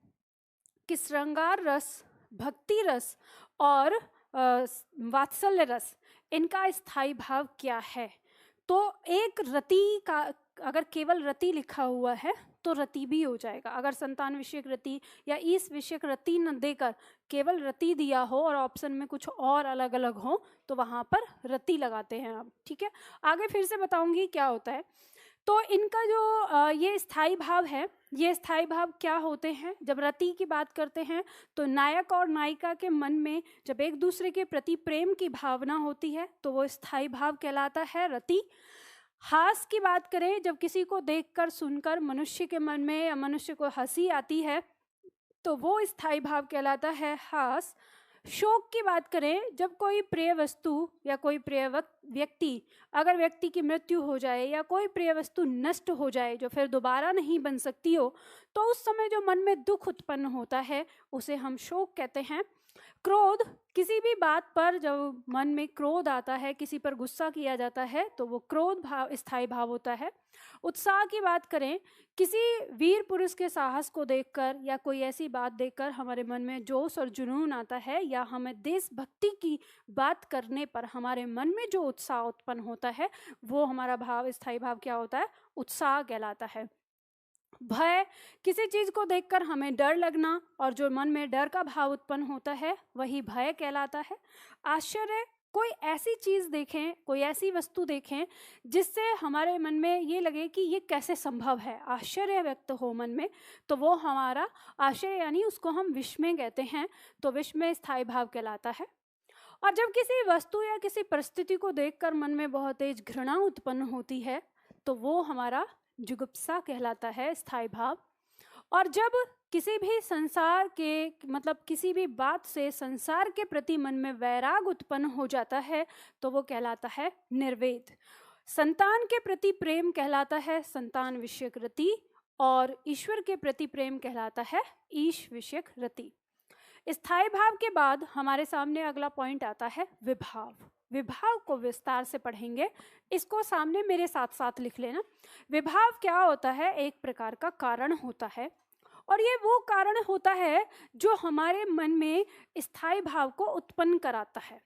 कि श्रृंगार रस, भक्ति रस और वात्सल्य रस, इनका स्थायी भाव क्या है, तो एक रति का अगर केवल रति लिखा हुआ है तो रति भी हो जाएगा। अगर संतान विषयक रति या ईश विषयक रति न देकर केवल रति दिया हो और ऑप्शन में कुछ और अलग अलग हो तो वहाँ पर रति लगाते हैं आप, ठीक है। आगे फिर से बताऊंगी क्या होता है। तो इनका जो ये स्थायी भाव है, ये स्थायी भाव क्या होते हैं? जब रति की बात करते हैं तो नायक और नायिका के मन में जब एक दूसरे के प्रति प्रेम की भावना होती है तो वो स्थायी भाव कहलाता है रति। हास की बात करें, जब किसी को देखकर सुनकर मनुष्य के मन में या मनुष्य को हंसी आती है तो वो स्थायी भाव कहलाता है हास। शोक की बात करें, जब कोई प्रिय वस्तु या कोई प्रिय व्यक्ति, अगर व्यक्ति की मृत्यु हो जाए या कोई प्रिय वस्तु नष्ट हो जाए जो फिर दोबारा नहीं बन सकती हो, तो उस समय जो मन में दुख उत्पन्न होता है उसे हम शोक कहते हैं। क्रोध, किसी भी बात पर जब मन में क्रोध आता है, किसी पर गुस्सा किया जाता है तो वो क्रोध भाव स्थायी भाव होता है। उत्साह की बात करें, किसी वीर पुरुष के साहस को देखकर या कोई ऐसी बात देखकर हमारे मन में जोश और जुनून आता है, या हमें देशभक्ति की बात करने पर हमारे मन में जो उत्साह उत्पन्न होता है वो हमारा भाव स्थायी भाव क्या होता है, उत्साह कहलाता है। भय, किसी चीज को देखकर हमें डर लगना और जो मन में डर का भाव उत्पन्न होता है वही भय कहलाता है। आश्चर्य, कोई ऐसी चीज देखें, कोई ऐसी वस्तु देखें जिससे हमारे मन में ये लगे कि ये कैसे संभव है, आश्चर्य व्यक्त हो मन में, तो वो हमारा आश्चर्य यानी उसको हम विस्मय कहते हैं, तो विस्मय स्थायी भाव कहलाता है। और जब किसी वस्तु या किसी परिस्थिति को देखकर मन में बहुत तेज घृणा उत्पन्न होती है तो वो हमारा जुगुप्सा कहलाता है, स्थायी भाव। और जब किसी भी संसार के मतलब किसी भी बात से संसार के प्रति मन में वैराग उत्पन्न हो जाता है तो वो कहलाता है निर्वेद। संतान के प्रति प्रेम कहलाता है संतान विषयक रति, और ईश्वर के प्रति प्रेम कहलाता है ईश विषयक रति। स्थायी भाव के बाद हमारे सामने अगला पॉइंट आता है विभाव। विभाव को विस्तार से पढ़ेंगे, इसको सामने मेरे साथ साथ लिख लेना। विभाव क्या होता है, एक प्रकार का कारण होता है, और ये वो कारण होता है जो हमारे मन में स्थायी भाव को उत्पन्न कराता है।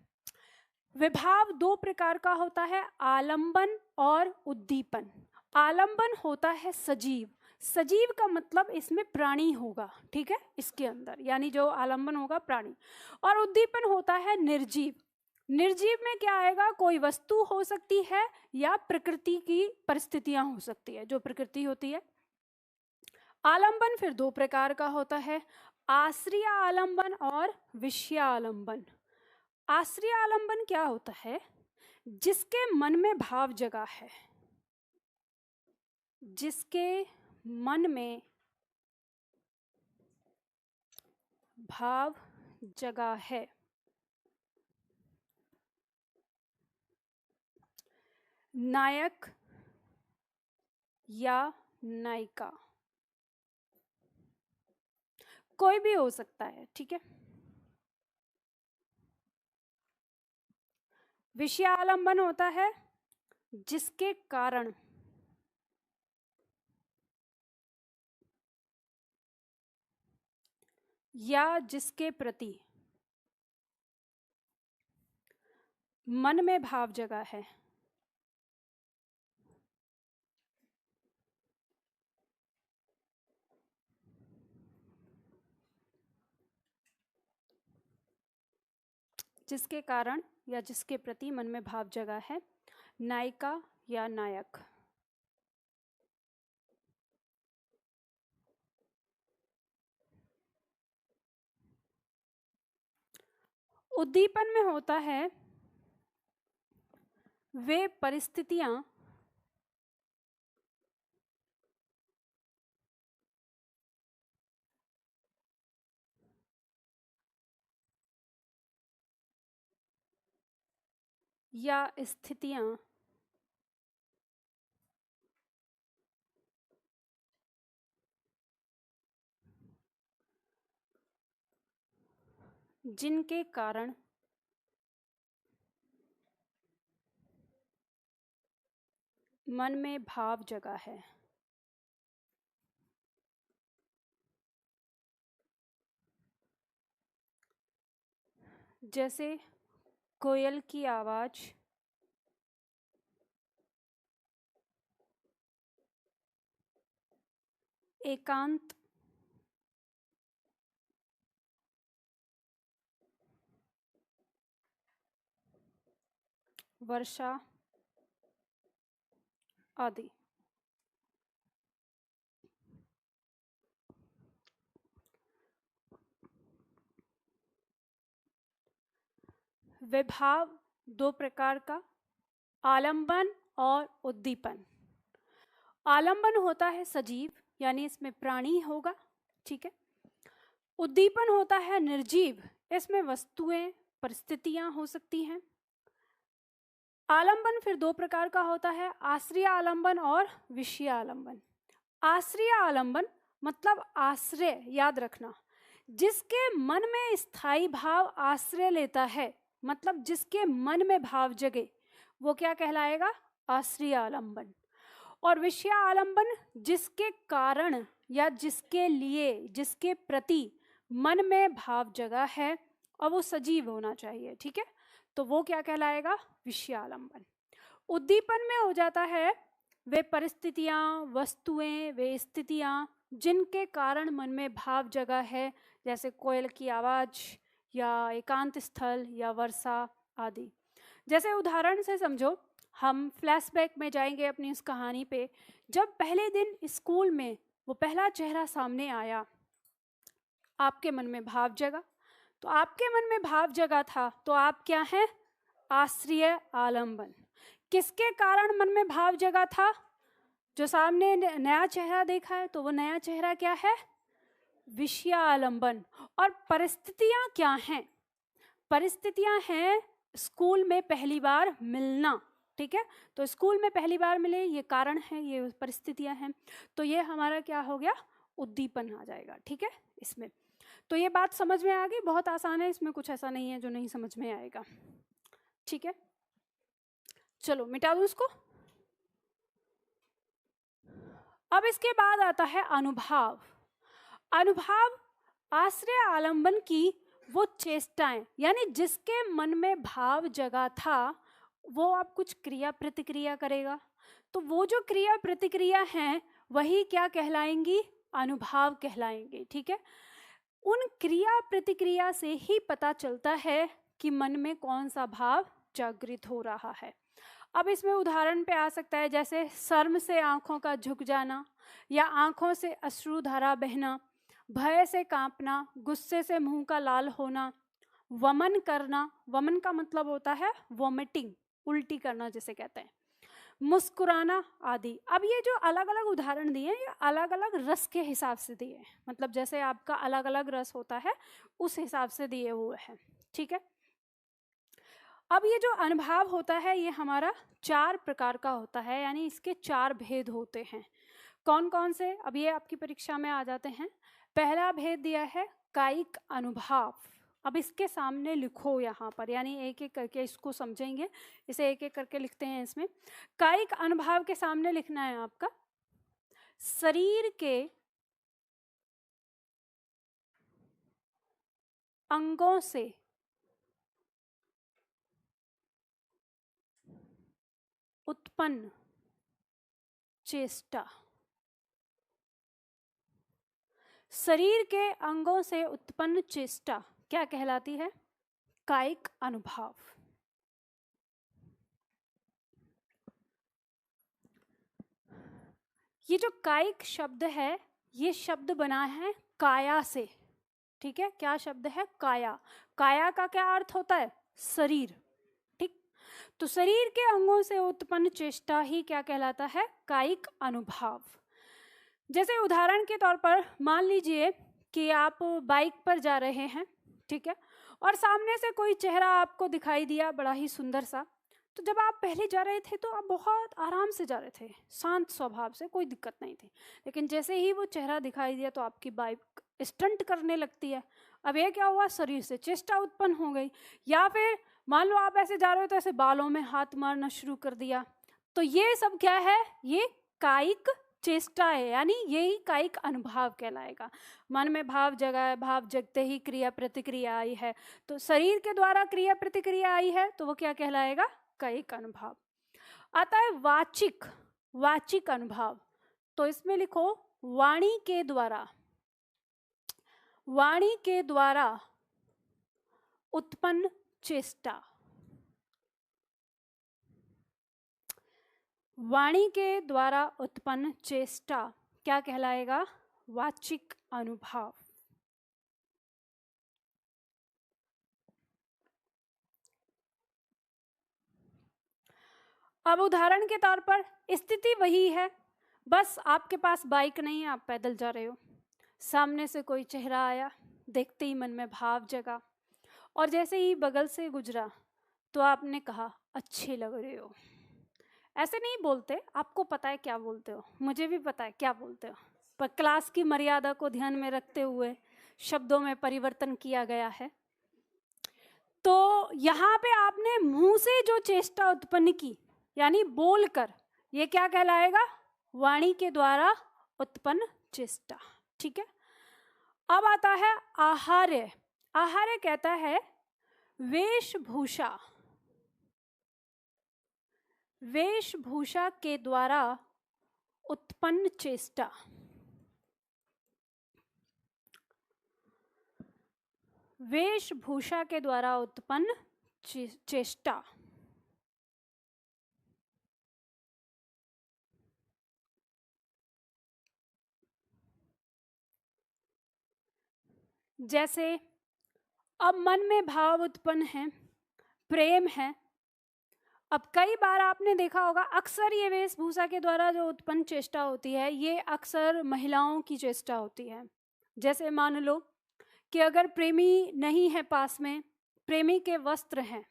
विभाव दो प्रकार का होता है, आलंबन और उद्दीपन। आलंबन होता है सजीव, सजीव का मतलब इसमें प्राणी होगा, ठीक है, इसके अंदर यानी जो आलंबन होगा प्राणी। और उद्दीपन होता है निर्जीव। निर्जीव में क्या आएगा, कोई वस्तु हो सकती है या प्रकृति की परिस्थितियां हो सकती है, जो प्रकृति होती है। आलंबन फिर दो प्रकार का होता है, आश्रय आलंबन और विषय आलंबन। आश्रय आलंबन क्या होता है, जिसके मन में भाव जगा है, जिसके मन में भाव जगा है। नायक या नायिका कोई भी हो सकता है, ठीक है। विषय आलंबन होता है जिसके कारण या जिसके प्रति मन में भाव जगा है। जिसके कारण या जिसके प्रति मन में भाव जगा है, नायिका या नायक। उद्दीपन में होता है वे परिस्थितियां या स्थितियां जिनके कारण मन में भाव जगा है। जैसे कोयल की आवाज, एकांत, वर्षा आदि। विभाव दो प्रकार का, आलंबन और उद्दीपन। आलंबन होता है सजीव, यानी इसमें प्राणी होगा, ठीक है। उद्दीपन होता है निर्जीव, इसमें वस्तुएं, परिस्थितियां हो सकती हैं। आलंबन फिर दो प्रकार का होता है, आश्रय आलंबन और विषय आलंबन। आश्रय आलंबन मतलब आश्रय, याद रखना, जिसके मन में स्थायी भाव आश्रय लेता है, मतलब जिसके मन में भाव जगे, वो क्या कहलाएगा? आश्रय आलंबन। और विषय आलंबन जिसके कारण या जिसके लिए, जिसके प्रति मन में भाव जगा है और वो सजीव होना चाहिए, ठीक है, तो वो क्या कहलाएगा? विषय आलंबन। उद्दीपन में हो जाता है वे परिस्थितियां, वस्तुएं, वे स्थितियां जिनके कारण मन में भाव जगा है, जैसे कोयल की आवाज या एकांत स्थल या वर्षा आदि। जैसे उदाहरण से समझो, हम फ्लैशबैक में जाएंगे अपनी इस कहानी पे। जब पहले दिन स्कूल में वो पहला चेहरा सामने आया, आपके मन में भाव जगा, तो आपके मन में भाव जगा था तो आप क्या हैं? आश्रय आलंबन। किसके कारण मन में भाव जगा था? जो सामने नया चेहरा देखा है, तो वो नया चेहरा क्या है? विषय आलंबन। और परिस्थितियां क्या हैं? परिस्थितियां हैं स्कूल में पहली बार मिलना, ठीक है, तो स्कूल में पहली बार मिले, ये कारण है, ये परिस्थितियां हैं, तो ये हमारा क्या हो गया? उद्दीपन आ जाएगा, ठीक है इसमें। तो ये बात समझ में आ गई, बहुत आसान है, इसमें कुछ ऐसा नहीं है जो नहीं समझ में आएगा, ठीक है। चलो मिटा दूं इसको। अब इसके बाद आता है अनुभाव। अनुभाव आश्रय आलंबन की वो चेष्टाएं, यानी जिसके मन में भाव जगा था वो अब कुछ क्रिया प्रतिक्रिया करेगा, तो वो जो क्रिया प्रतिक्रिया हैं वही क्या कहलाएंगी? अनुभाव कहलाएंगे, ठीक है। उन क्रिया प्रतिक्रिया से ही पता चलता है कि मन में कौन सा भाव जागृत हो रहा है। अब इसमें उदाहरण पे आ सकता है, जैसे शर्म से आंखों का झुक जाना, या आंखों से अश्रुधारा बहना, भय से कांपना, गुस्से से मुंह का लाल होना, वमन करना, वमन का मतलब होता है वॉमिटिंग, उल्टी करना जिसे कहते हैं, मुस्कुराना आदि। अब ये जो अलग अलग उदाहरण दिए हैं, ये अलग अलग रस के हिसाब से दिए हैं, मतलब जैसे आपका अलग अलग रस होता है उस हिसाब से दिए हुए हैं, ठीक है। अब ये जो अनुभाव होता है ये हमारा 4 प्रकार का होता है, यानी इसके 4 भेद होते हैं। कौन कौन से? अब ये आपकी परीक्षा में आ जाते हैं। पहला भेद दिया है कायिक अनुभाव। अब इसके सामने लिखो यहाँ पर, यानी एक एक करके इसको समझेंगे, इसे एक एक करके लिखते हैं। इसमें कायिक अनुभाव के सामने लिखना है आपका शरीर के अंगों से उत्पन्न चेष्टा। शरीर के अंगों से उत्पन्न चेष्टा क्या कहलाती है? कायिक अनुभाव। ये जो कायिक शब्द है, ये शब्द बना है काया से, ठीक है। क्या शब्द है? काया। काया का क्या अर्थ होता है? शरीर, ठीक। तो शरीर के अंगों से उत्पन्न चेष्टा ही क्या कहलाता है? कायिक अनुभाव। जैसे उदाहरण के तौर पर मान लीजिए कि आप बाइक पर जा रहे हैं, ठीक है, और सामने से कोई चेहरा आपको दिखाई दिया बड़ा ही सुंदर सा। तो जब आप पहले जा रहे थे तो आप बहुत आराम से जा रहे थे, शांत स्वभाव से, कोई दिक्कत नहीं थी। लेकिन जैसे ही वो चेहरा दिखाई दिया तो आपकी बाइक स्टंट करने लगती है। अब ये क्या हुआ? शरीर से चेष्टा उत्पन्न हो गई। या फिर मान लो आप ऐसे जा रहे हो तो ऐसे बालों में हाथ मारना शुरू कर दिया। तो ये सब क्या है? ये कायिक चेष्टा है, यानी यही कायिक अनुभाव कहलाएगा। मन में भाव जगा है, भाव जगते ही क्रिया प्रतिक्रिया आई है, तो शरीर के द्वारा क्रिया प्रतिक्रिया आई है, तो वो क्या कहलाएगा? कायिक अनुभाव। आता है वाचिक, वाचिक अनुभाव। तो इसमें लिखो वाणी के द्वारा, वाणी के द्वारा उत्पन्न चेष्टा। वाणी के द्वारा उत्पन्न चेष्टा क्या कहलाएगा? वाचिक अनुभाव। अब उदाहरण के तौर पर स्थिति वही है, बस आपके पास बाइक नहीं है, आप पैदल जा रहे हो, सामने से कोई चेहरा आया, देखते ही मन में भाव जगा, और जैसे ही बगल से गुजरा तो आपने कहा अच्छे लग रहे हो। ऐसे नहीं बोलते, आपको पता है क्या बोलते हो, मुझे भी पता है क्या बोलते हो, पर क्लास की मर्यादा को ध्यान में रखते हुए शब्दों में परिवर्तन किया गया है। तो यहाँ पे आपने मुंह से जो चेष्टा उत्पन्न की, यानी बोलकर, ये क्या कहलाएगा? वाणी के द्वारा उत्पन्न चेष्टा। ठीक है। अब आता है आहार्य। आहार्य कहता है वेशभूषा, वेशभूषा के द्वारा उत्पन्न चेष्टा। वेशभूषा के द्वारा उत्पन्न चेष्टा। जैसे अब मन में भाव उत्पन्न है, प्रेम है। अब कई बार आपने देखा होगा, अक्सर ये वेशभूषा के द्वारा जो उत्पन्न चेष्टा होती है, ये अक्सर महिलाओं की चेष्टा होती है। जैसे मान लो कि अगर प्रेमी नहीं है पास में, प्रेमी के वस्त्र हैं,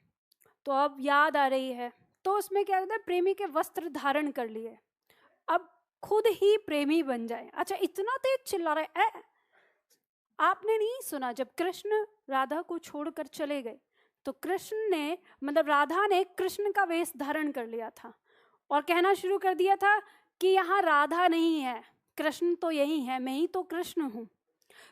तो अब याद आ रही है, तो उसमें क्या होता है, प्रेमी के वस्त्र धारण कर लिए, अब खुद ही प्रेमी बन जाए। अच्छा, इतना तेज चिल्ला रहा है। आपने नहीं सुना जब कृष्ण राधा को छोड़कर चले गए, तो कृष्ण ने, मतलब राधा ने कृष्ण का वेश धारण कर लिया था और कहना शुरू कर दिया था कि यहाँ राधा नहीं है, कृष्ण तो यही है, मैं ही तो कृष्ण हूँ।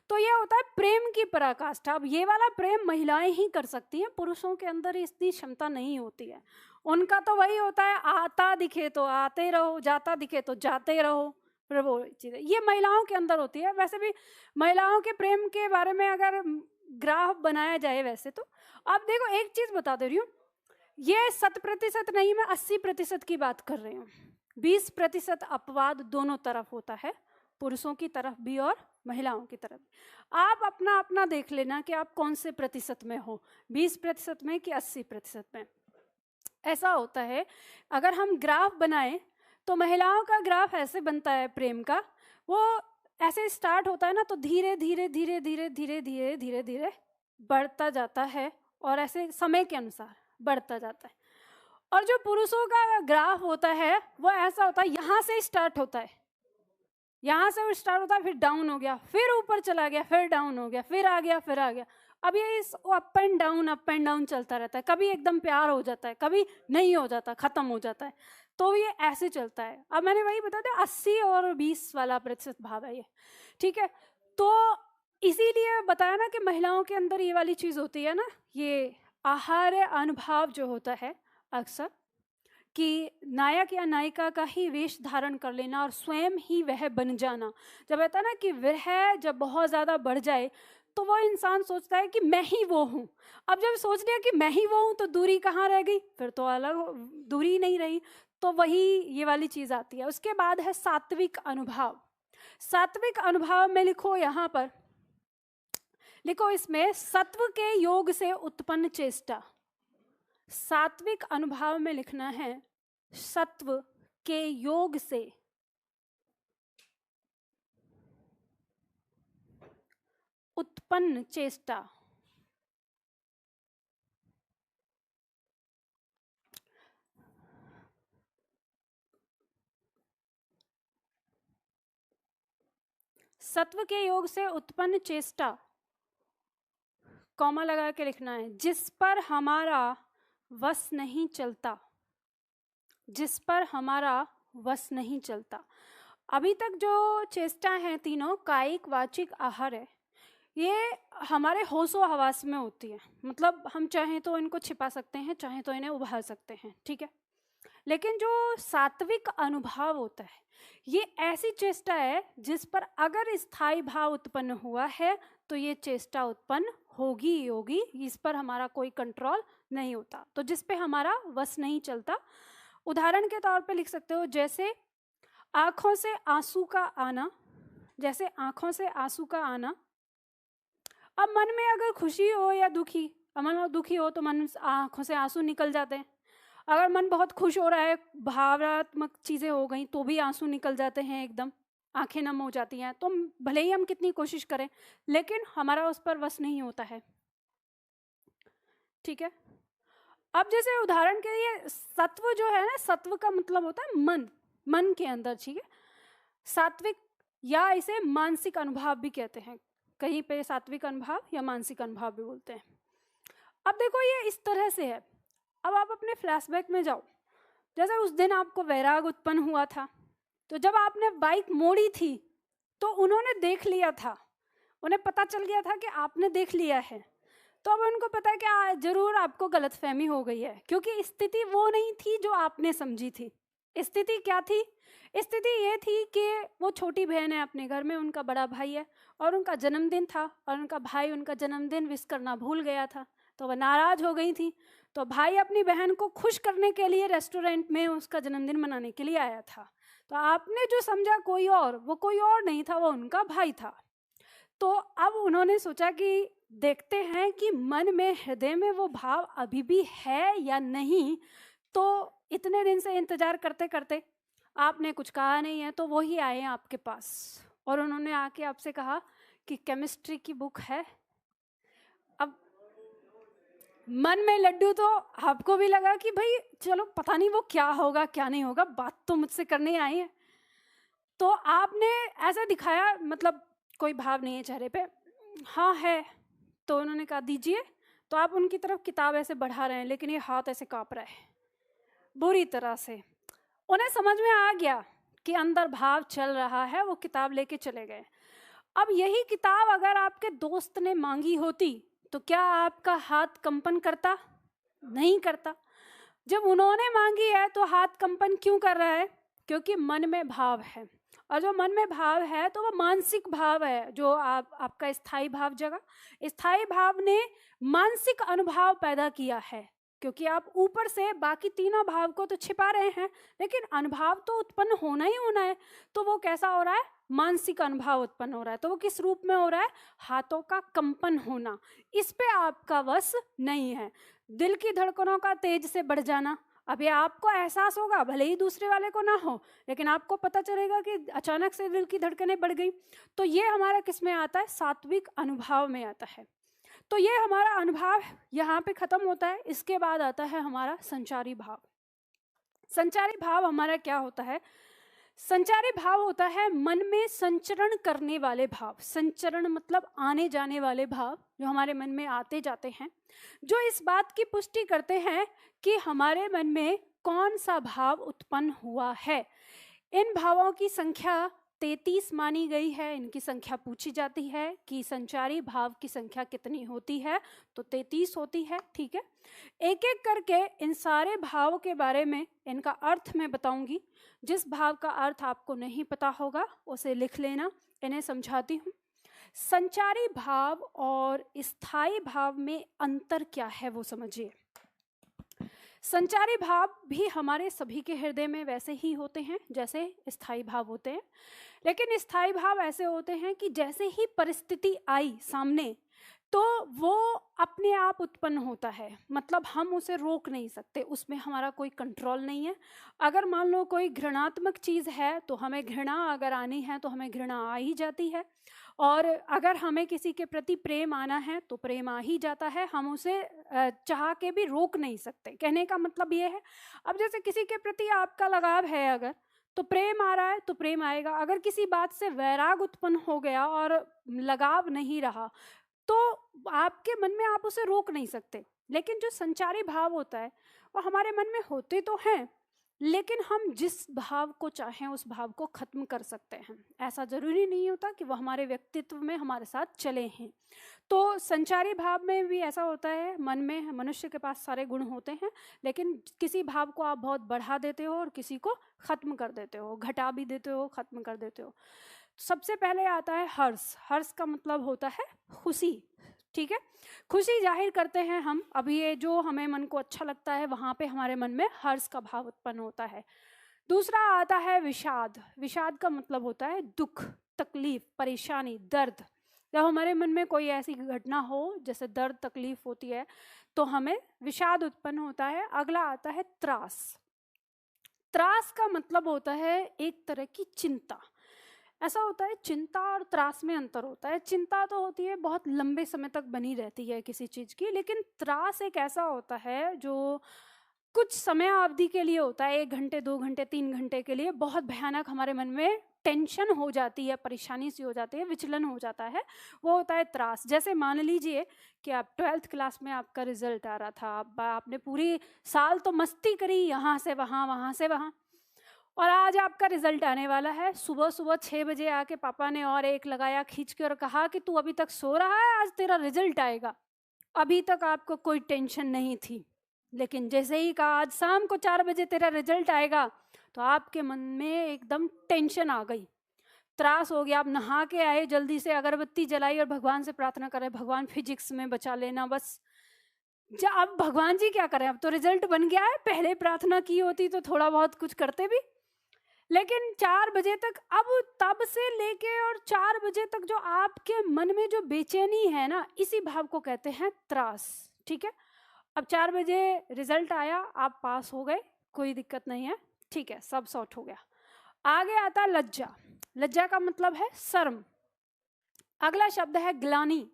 तो ये होता है प्रेम की पराकाष्ठा। अब ये वाला प्रेम महिलाएं ही कर सकती हैं, पुरुषों के अंदर इतनी क्षमता नहीं होती है। उनका तो वही होता है, आता दिखे तो आते रहो, जाता दिखे तो जाते रहो, फिर वो चीज़ें ये महिलाओं के अंदर होती है। वैसे भी महिलाओं के प्रेम के बारे में अगर ग्राफ बनाया जाए वैसे तो, अब देखो एक चीज़ बता दे रही हूँ, ये 100% नहीं, मैं 80% की बात कर रही हूँ। 20% अपवाद दोनों तरफ होता है, पुरुषों की तरफ भी और महिलाओं की तरफ। आप अपना अपना देख लेना कि आप कौन से प्रतिशत में हो, 20% में कि 80% में। ऐसा होता है, अगर हम ग्राफ बनाएं तो महिलाओं का ग्राफ ऐसे बनता है प्रेम का, वो ऐसे स्टार्ट होता है ना, तो धीरे धीरे धीरे धीरे धीरे धीरे धीरे धीरे बढ़ता जाता है, और ऐसे समय के अनुसार बढ़ता जाता है। और जो पुरुषों का ग्राफ होता है वो ऐसा होता है, यहाँ से स्टार्ट होता है, यहाँ से स्टार्ट होता है, फिर डाउन हो गया, फिर ऊपर चला गया, फिर डाउन हो गया, फिर आ गया, फिर आ गया। अब ये इस अप एंड डाउन चलता रहता है, कभी एकदम प्यार हो जाता है, कभी नहीं हो जाता, खत्म हो जाता है, तो ये ऐसे चलता है। अब मैंने वही बता दिया, 80 और 20 वाला प्रतिशत भाव है ये। ठीक है, तो इसीलिए बताया ना कि महिलाओं के अंदर ये वाली चीज़ होती है ना, ये आहार्य अनुभाव जो होता है अक्सर, कि नायक या नायिका का ही वेश धारण कर लेना और स्वयं ही वह बन जाना। जब कहता है ना कि वह जब बहुत ज़्यादा बढ़ जाए तो वो इंसान सोचता है कि मैं ही वो हूँ। अब जब सोच लिया कि मैं ही वो हूँ तो दूरी कहाँ रह गई, फिर तो अलग दूरी नहीं रही। तो वही ये वाली चीज़ आती है। उसके बाद है सात्विक अनुभव। सात्विक अनुभव में लिखो, यहाँ पर लिखो, इसमें सत्व के योग से उत्पन्न चेष्टा। सात्विक अनुभव में लिखना है सत्व के योग से उत्पन्न चेष्टा। सत्व के योग से उत्पन्न चेष्टा, कॉमा लगा के लिखना है, जिस पर हमारा वश नहीं चलता, जिस पर हमारा वश नहीं चलता। अभी तक जो चेष्टा है तीनों, कायिक, वाचिक, आहार्य, ये हमारे होशो हवास में होती है। मतलब हम चाहें तो इनको छिपा सकते हैं, चाहें तो इन्हें उभार सकते हैं, ठीक है। लेकिन जो सात्विक अनुभव होता है, ये ऐसी चेष्टा है जिस पर अगर स्थायी भाव उत्पन्न हुआ है तो ये चेष्टा उत्पन्न होगी ही होगी, इस पर हमारा कोई कंट्रोल नहीं होता, तो जिस पे हमारा वश नहीं चलता। उदाहरण के तौर पे लिख सकते हो, जैसे आँखों से आंसू का आना, जैसे आँखों से आंसू का आना। अब मन में अगर खुशी हो या दुखी, मन दुखी हो तो मन आँखों से आंसू निकल जाते हैं। अगर मन बहुत खुश हो रहा है, भावनात्मक चीज़ें हो गई तो भी आंसू निकल जाते हैं, एकदम आंखें नम हो जाती हैं। तो भले ही हम कितनी कोशिश करें लेकिन हमारा उस पर वश नहीं होता है। ठीक है, अब जैसे उदाहरण के लिए सत्व जो है ना, सत्व का मतलब होता है मन, मन के अंदर। ठीक है, सात्विक या इसे मानसिक अनुभाव भी कहते हैं, कहीं पे सात्विक अनुभाव या मानसिक अनुभाव भी बोलते हैं। अब देखो ये इस तरह से है। अब आप अपने फ्लैशबैक में जाओ, जैसे उस दिन आपको वैराग उत्पन्न हुआ था, तो जब आपने बाइक मोड़ी थी तो उन्होंने देख लिया था, उन्हें पता चल गया था कि आपने देख लिया है। तो अब उनको पता है कि जरूर आपको गलतफहमी हो गई है, क्योंकि स्थिति वो नहीं थी जो आपने समझी थी। स्थिति क्या थी? स्थिति ये थी कि वो छोटी बहन है अपने घर में, उनका बड़ा भाई है और उनका जन्मदिन था और उनका भाई उनका जन्मदिन विश करना भूल गया था, तो वह नाराज हो गई थी। तो भाई अपनी बहन को खुश करने के लिए रेस्टोरेंट में उसका जन्मदिन मनाने के लिए आया था। तो आपने जो समझा कोई और, वो कोई और नहीं था, वो उनका भाई था। तो अब उन्होंने सोचा कि देखते हैं कि मन में, हृदय में वो भाव अभी भी है या नहीं। तो इतने दिन से इंतजार करते करते आपने कुछ कहा नहीं है, तो वो ही आए आपके पास और उन्होंने आके आपसे कहा कि केमिस्ट्री की बुक है। अब मन में लड्डू, तो आपको भी लगा कि भाई चलो पता नहीं वो क्या होगा क्या नहीं होगा, बात तो मुझसे करने आई है। तो आपने ऐसा दिखाया, मतलब कोई भाव नहीं है चेहरे पे, हाँ है। तो उन्होंने कहा दीजिए। तो आप उनकी तरफ किताब ऐसे बढ़ा रहे हैं लेकिन ये हाथ ऐसे कांप रहा है बुरी तरह से। उन्हें समझ में आ गया कि अंदर भाव चल रहा है, वो किताब लेके चले गए। अब यही किताब अगर आपके दोस्त ने मांगी होती तो क्या आपका हाथ कंपन करता? नहीं करता। जब उन्होंने मांगी है तो हाथ कंपन क्यों कर रहा है? क्योंकि मन में भाव है, और जो मन में भाव है तो वो मानसिक भाव है, जो आपका स्थायी भाव जगह, स्थायी भाव ने मानसिक अनुभव पैदा किया है। क्योंकि आप ऊपर से बाकी तीनों भाव को तो छिपा रहे हैं, लेकिन अनुभव तो उत्पन्न होना ही होना है। तो वो कैसा हो रहा है? मानसिक अनुभव उत्पन्न हो रहा है। तो वो किस रूप में हो रहा है? हाथों का कंपन होना। इस पे आपका वश नहीं है। दिल की धड़कनों का तेज से बढ़ जाना, अब ये आपको एहसास होगा, भले ही दूसरे वाले को ना हो, लेकिन आपको पता चलेगा कि अचानक से दिल की धड़कनें बढ़ गई। तो ये हमारा किस में आता है? सात्विक अनुभव में आता है। तो ये हमारा अनुभव यहाँ पे खत्म होता है। इसके बाद आता है हमारा संचारी भाव। संचारी भाव हमारा क्या होता है? संचारी भाव होता है मन में संचरण करने वाले भाव। संचरण मतलब आने जाने वाले भाव, जो हमारे मन में आते जाते हैं, जो इस बात की पुष्टि करते हैं कि हमारे मन में कौन सा भाव उत्पन्न हुआ है। इन भावों की संख्या 33 मानी गई है। इनकी संख्या पूछी जाती है कि संचारी भाव की संख्या कितनी होती है, तो 33 होती है। ठीक है, एक एक करके इन सारे भावों के बारे में, इनका अर्थ मैं बताऊंगी। जिस भाव का अर्थ आपको नहीं पता होगा उसे लिख लेना, इन्हें समझाती हूँ। संचारी भाव और स्थायी भाव में अंतर क्या है वो समझिए। संचारी भाव भी हमारे सभी के हृदय में वैसे ही होते हैं जैसे स्थायी भाव होते हैं, लेकिन स्थायी भाव ऐसे होते हैं कि जैसे ही परिस्थिति आई सामने तो वो अपने आप उत्पन्न होता है। मतलब हम उसे रोक नहीं सकते, उसमें हमारा कोई कंट्रोल नहीं है। अगर मान लो कोई घृणात्मक चीज़ है तो हमें घृणा अगर आनी है तो हमें घृणा आ ही जाती है, और अगर हमें किसी के प्रति प्रेम आना है तो प्रेम आ ही जाता है। हम उसे चाह के भी रोक नहीं सकते। कहने का मतलब ये है, अब जैसे किसी के प्रति आपका लगाव है अगर, तो प्रेम आ रहा है तो प्रेम आएगा। अगर किसी बात से वैराग उत्पन्न हो गया और लगाव नहीं रहा तो आपके मन में आप उसे रोक नहीं सकते। लेकिन जो संचारी भाव होता है वो हमारे मन में होते तो हैं, लेकिन हम जिस भाव को चाहें उस भाव को खत्म कर सकते हैं। ऐसा जरूरी नहीं होता कि वो हमारे व्यक्तित्व में हमारे साथ चले हैं। तो संचारी भाव में भी ऐसा होता है, मन में मनुष्य के पास सारे गुण होते हैं, लेकिन किसी भाव को आप बहुत बढ़ा देते हो और किसी को खत्म कर देते हो, घटा भी देते हो, खत्म कर देते हो। सबसे पहले आता है हर्ष। हर्ष का मतलब होता है खुशी। ठीक है, खुशी जाहिर करते हैं हम। अभी ये जो हमें मन को अच्छा लगता है वहाँ पे हमारे मन में हर्ष का भाव उत्पन्न होता है। दूसरा आता है विषाद। विषाद का मतलब होता है दुख, तकलीफ, परेशानी, दर्द। जब हमारे मन में कोई ऐसी घटना हो जैसे दर्द, तकलीफ होती है तो हमें विषाद उत्पन्न होता है। अगला आता है त्रास। त्रास का मतलब होता है एक तरह की चिंता। ऐसा होता है, चिंता और त्रास में अंतर होता है। चिंता तो होती है बहुत लंबे समय तक बनी रहती है किसी चीज की, लेकिन त्रास एक ऐसा होता है जो कुछ समय अवधि के लिए होता है, 1 घंटे 2 घंटे 3 घंटे के लिए बहुत भयानक हमारे मन में टेंशन हो जाती है, परेशानी सी हो जाती है, विचलन हो जाता है, वो होता है त्रास। जैसे मान लीजिए कि आप 12th क्लास में आपका रिजल्ट आ रहा था, आपने पूरी साल तो मस्ती करी, यहाँ से वहाँ वहाँ से वहाँ, और आज आपका रिजल्ट आने वाला है। सुबह सुबह 6 बजे आके पापा ने और एक लगाया खींच के और कहा कि तू अभी तक सो रहा है, आज तेरा रिजल्ट आएगा। अभी तक आपको कोई टेंशन नहीं थी, लेकिन जैसे ही कहा आज शाम को 4 बजे तेरा रिजल्ट आएगा, तो आपके मन में एकदम टेंशन आ गई, त्रास हो गया। आप नहा के आए, जल्दी से अगरबत्ती जलाई और भगवान से प्रार्थना करें, भगवान फिजिक्स में बचा लेना बस। अब भगवान जी क्या करें, अब तो रिजल्ट बन गया है, पहले प्रार्थना की होती तो थोड़ा बहुत कुछ करते भी। लेकिन 4 बजे तक, अब तब से लेके और 4 बजे तक जो आपके मन में जो बेचैनी है ना, इसी भाव को कहते हैं त्रास। ठीक है, अब 4 बजे रिजल्ट आया, आप पास हो गए, कोई दिक्कत नहीं है, ठीक है, सब सॉर्ट हो गया। आगे आता लज्जा। लज्जा का मतलब है शर्म। अगला शब्द है ग्लानि।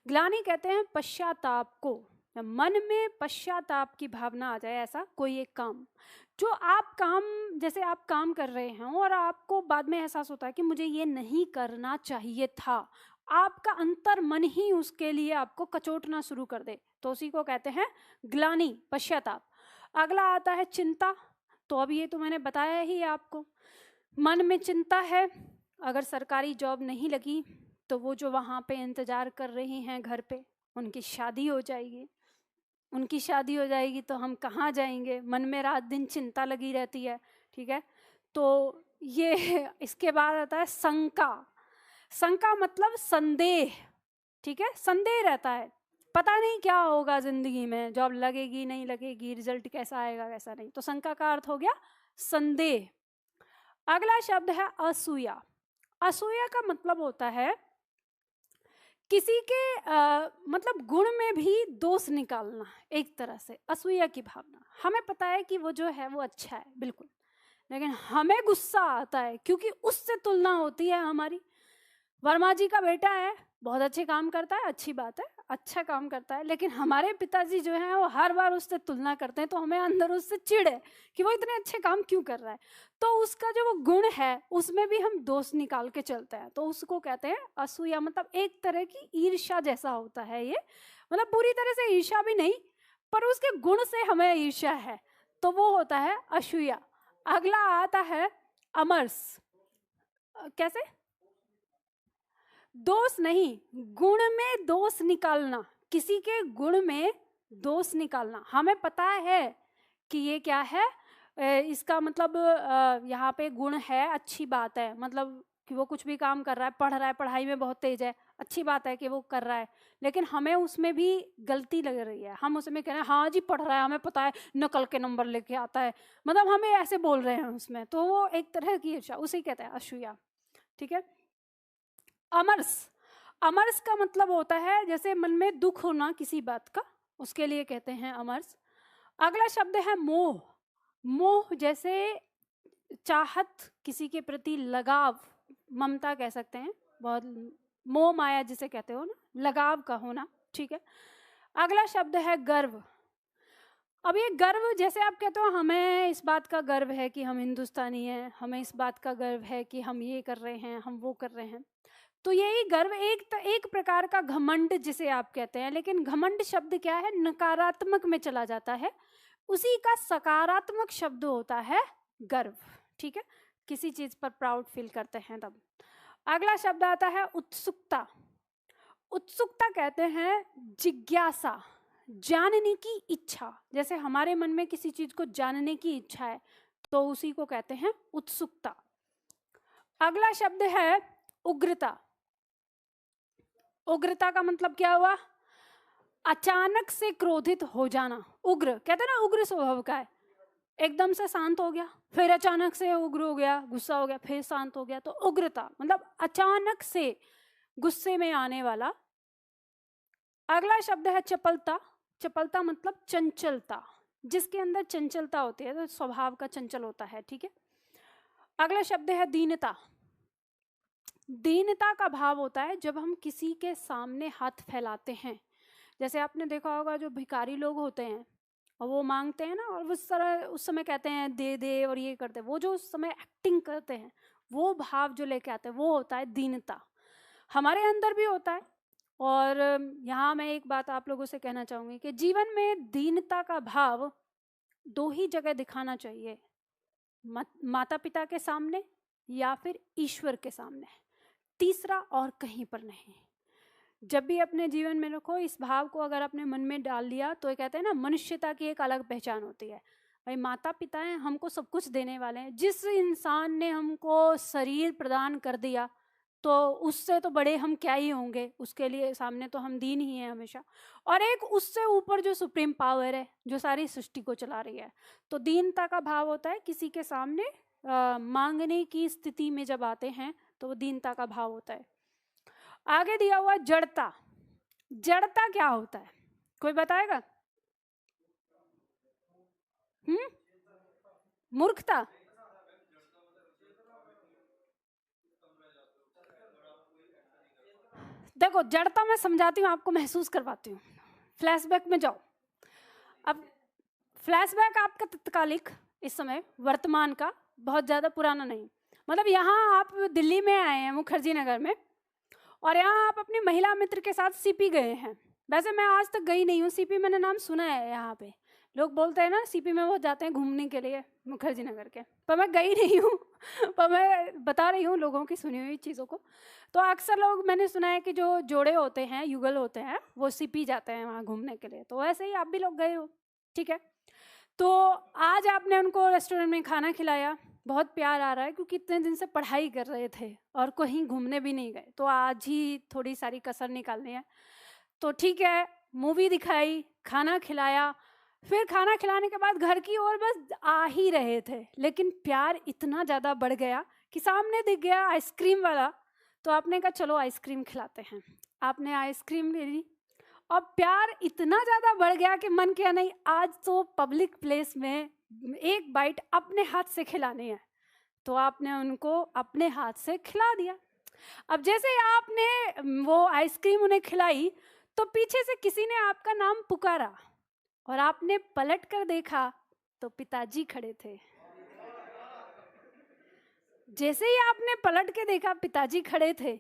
ग्लानि कहते हैं पश्चाताप को, मन में पश्चाताप की भावना आ जाए, ऐसा कोई एक काम जो आप काम, जैसे आप काम कर रहे हैं और आपको बाद में एहसास होता है कि मुझे ये नहीं करना चाहिए था, आपका अंतर मन ही उसके लिए आपको कचोटना शुरू कर दे, तो उसी को कहते हैं ग्लानि, पश्चाताप। अगला आता है चिंता। तो अब ये तो मैंने बताया ही आपको, मन में चिंता है, अगर सरकारी जॉब नहीं लगी तो वो जो वहाँ पे इंतजार कर रही हैं घर पे, उनकी शादी हो जाएगी, उनकी शादी हो जाएगी तो हम कहाँ जाएंगे, मन में रात दिन चिंता लगी रहती है। ठीक है, तो ये इसके बाद आता है शंका। शंका मतलब संदेह। ठीक है, संदेह रहता है, पता नहीं क्या होगा जिंदगी में, जॉब लगेगी नहीं लगेगी, रिजल्ट कैसा आएगा कैसा नहीं, तो शंका का अर्थ हो गया संदेह। अगला शब्द है असूया। असूया का मतलब होता है किसी के मतलब गुण में भी दोष निकालना, एक तरह से असूया की भावना। हमें पता है कि वो जो है वो अच्छा है बिल्कुल, लेकिन हमें गुस्सा आता है क्योंकि उससे तुलना होती है हमारी। वर्मा जी का बेटा है, बहुत अच्छे काम करता है, अच्छी बात है, अच्छा काम करता है, लेकिन हमारे पिताजी जो हैं वो हर बार उससे तुलना करते हैं, तो हमें अंदर उससे चिढ़ है कि वो इतने अच्छे काम क्यों कर रहा है। तो उसका जो वो गुण है उसमें भी हम दोष निकाल के चलते हैं, तो उसको कहते हैं असूया। मतलब एक तरह की ईर्ष्या जैसा होता है ये, मतलब पूरी तरह से ईर्ष्या भी नहीं, पर उसके गुण से हमें ईर्ष्या है, तो वो होता है असूया। अगला आता है अमर्ष। कैसे? दोष नहीं, गुण में दोष निकालना, किसी के गुण में दोष निकालना। हमें पता है कि ये क्या है, इसका मतलब यहाँ पे गुण है, अच्छी बात है, मतलब कि वो कुछ भी काम कर रहा है, पढ़ रहा है, पढ़ाई में बहुत तेज है, अच्छी बात है कि वो कर रहा है, लेकिन हमें उसमें भी गलती लग रही है। हम उसमें कह रहे हैं हाँ जी पढ़ रहा है, हमें पता है, नकल के नंबर लेके आता है, मतलब हमें ऐसे बोल रहे हैं उसमें, तो वो एक तरह की ईर्ष्या, उसे कहते हैं असूया। ठीक है, अमर्ष। अमर्ष का मतलब होता है जैसे मन में दुख होना किसी बात का, उसके लिए कहते हैं अमर्ष। अगला शब्द है मोह। मोह जैसे चाहत, किसी के प्रति लगाव, ममता कह सकते हैं, बहुत मोह माया जिसे कहते हो ना, लगाव का होना। ठीक है, अगला शब्द है गर्व। अब ये गर्व, जैसे आप कहते हो हमें इस बात का गर्व है कि हम हिंदुस्तानी हैं, हमें इस बात का गर्व है कि हम ये कर रहे हैं, हम वो कर रहे हैं, तो यही गर्व एक प्रकार का घमंड जिसे आप कहते हैं। लेकिन घमंड शब्द क्या है, नकारात्मक में चला जाता है, उसी का सकारात्मक शब्द होता है गर्व। ठीक है, किसी चीज पर प्राउड फील करते हैं तब। अगला शब्द आता है उत्सुकता। उत्सुकता कहते हैं जिज्ञासा, जानने की इच्छा, जैसे हमारे मन में किसी चीज को जानने की इच्छा है, तो उसी को कहते हैं उत्सुकता। अगला शब्द है उग्रता। उग्रता का मतलब क्या हुआ, अचानक से क्रोधित हो जाना। उग्र कहते हैं ना, उग्र स्वभाव का है, एकदम से शांत हो गया, फिर अचानक से उग्र हो गया, गुस्सा हो गया, फिर शांत हो गया, तो उग्रता मतलब अचानक से गुस्से में आने वाला। अगला शब्द है चपलता। चपलता मतलब चंचलता, जिसके अंदर चंचलता होती है तो स्वभाव का चंचल होता है, ठीक है। अगला शब्द है दीनता। दीनता का भाव होता है जब हम किसी के सामने हाथ फैलाते हैं। जैसे आपने देखा होगा जो भिखारी लोग होते हैं और वो मांगते हैं ना, और उस समय कहते हैं दे दे और ये करते हैं, वो जो उस समय एक्टिंग करते हैं, वो भाव जो लेके आते हैं वो होता है दीनता। हमारे अंदर भी होता है। और यहाँ मैं एक बात आप लोगों से कहना चाहूँगी कि जीवन में दीनता का भाव दो ही जगह दिखाना चाहिए, माता पिता के सामने या फिर ईश्वर के सामने, तीसरा और कहीं पर नहीं। जब भी अपने जीवन में रखो इस भाव को, अगर अपने मन में डाल लिया तो ये कहते हैं ना, मनुष्यता की एक अलग पहचान होती है। भाई माता पिता हैं, हमको सब कुछ देने वाले हैं। जिस इंसान ने हमको शरीर प्रदान कर दिया तो उससे तो बड़े हम क्या ही होंगे, उसके लिए सामने तो हम दीन ही हैं हमेशा। और एक उससे ऊपर जो सुप्रीम पावर है जो सारी सृष्टि को चला रही है। तो दीनता का भाव होता है किसी के सामने मांगने की स्थिति में जब आते हैं तो वो दीनता का भाव होता है। आगे दिया हुआ जड़ता। जड़ता क्या होता है, कोई बताएगा? मूर्खता। देखो जड़ता मैं समझाती हूँ आपको, महसूस करवाती हूँ। फ्लैशबैक में जाओ। अब फ्लैशबैक आपका तत्कालिक, इस समय वर्तमान का, बहुत ज़्यादा पुराना नहीं। मतलब यहाँ आप दिल्ली में आए हैं मुखर्जी नगर में, और यहाँ आप अपनी महिला मित्र के साथ सीपी गए हैं। वैसे मैं आज तक गई नहीं हूँ सीपी, मैंने नाम सुना है। यहाँ पे लोग बोलते हैं ना सीपी में वो जाते हैं घूमने के लिए मुखर्जी नगर के, पर मैं गई नहीं हूँ पर मैं बता रही हूँ लोगों की सुनी हुई चीज़ों को। तो अक्सर लोग, मैंने सुना है कि जो जोड़े होते हैं, युगल होते हैं, वो सीपी जाते हैं वहाँ घूमने के लिए। तो वैसे ही आप भी लोग गए हो, ठीक है। तो आज आपने उनको रेस्टोरेंट में खाना खिलाया, बहुत प्यार आ रहा है क्योंकि इतने दिन से पढ़ाई कर रहे थे और कहीं घूमने भी नहीं गए, तो आज ही थोड़ी सारी कसर निकालनी है। तो ठीक है, मूवी दिखाई, खाना खिलाया, फिर खाना खिलाने के बाद घर की ओर बस आ ही रहे थे, लेकिन प्यार इतना ज़्यादा बढ़ गया कि सामने दिख गया आइसक्रीम वाला। तो आपने कहा चलो आइसक्रीम खिलाते हैं, आपने आइसक्रीम ले ली, और प्यार इतना ज़्यादा बढ़ गया कि मन किया नहीं आज तो पब्लिक प्लेस में एक बाइट अपने हाथ से खिलानी है। तो आपने उनको अपने हाथ से खिला दिया। अब जैसे ही आपने वो आइसक्रीम उन्हें खिलाई तो पीछे से किसी ने आपका नाम पुकारा, और आपने पलट कर देखा तो पिताजी खड़े थे। जैसे ही आपने पलट के देखा पिताजी खड़े थे,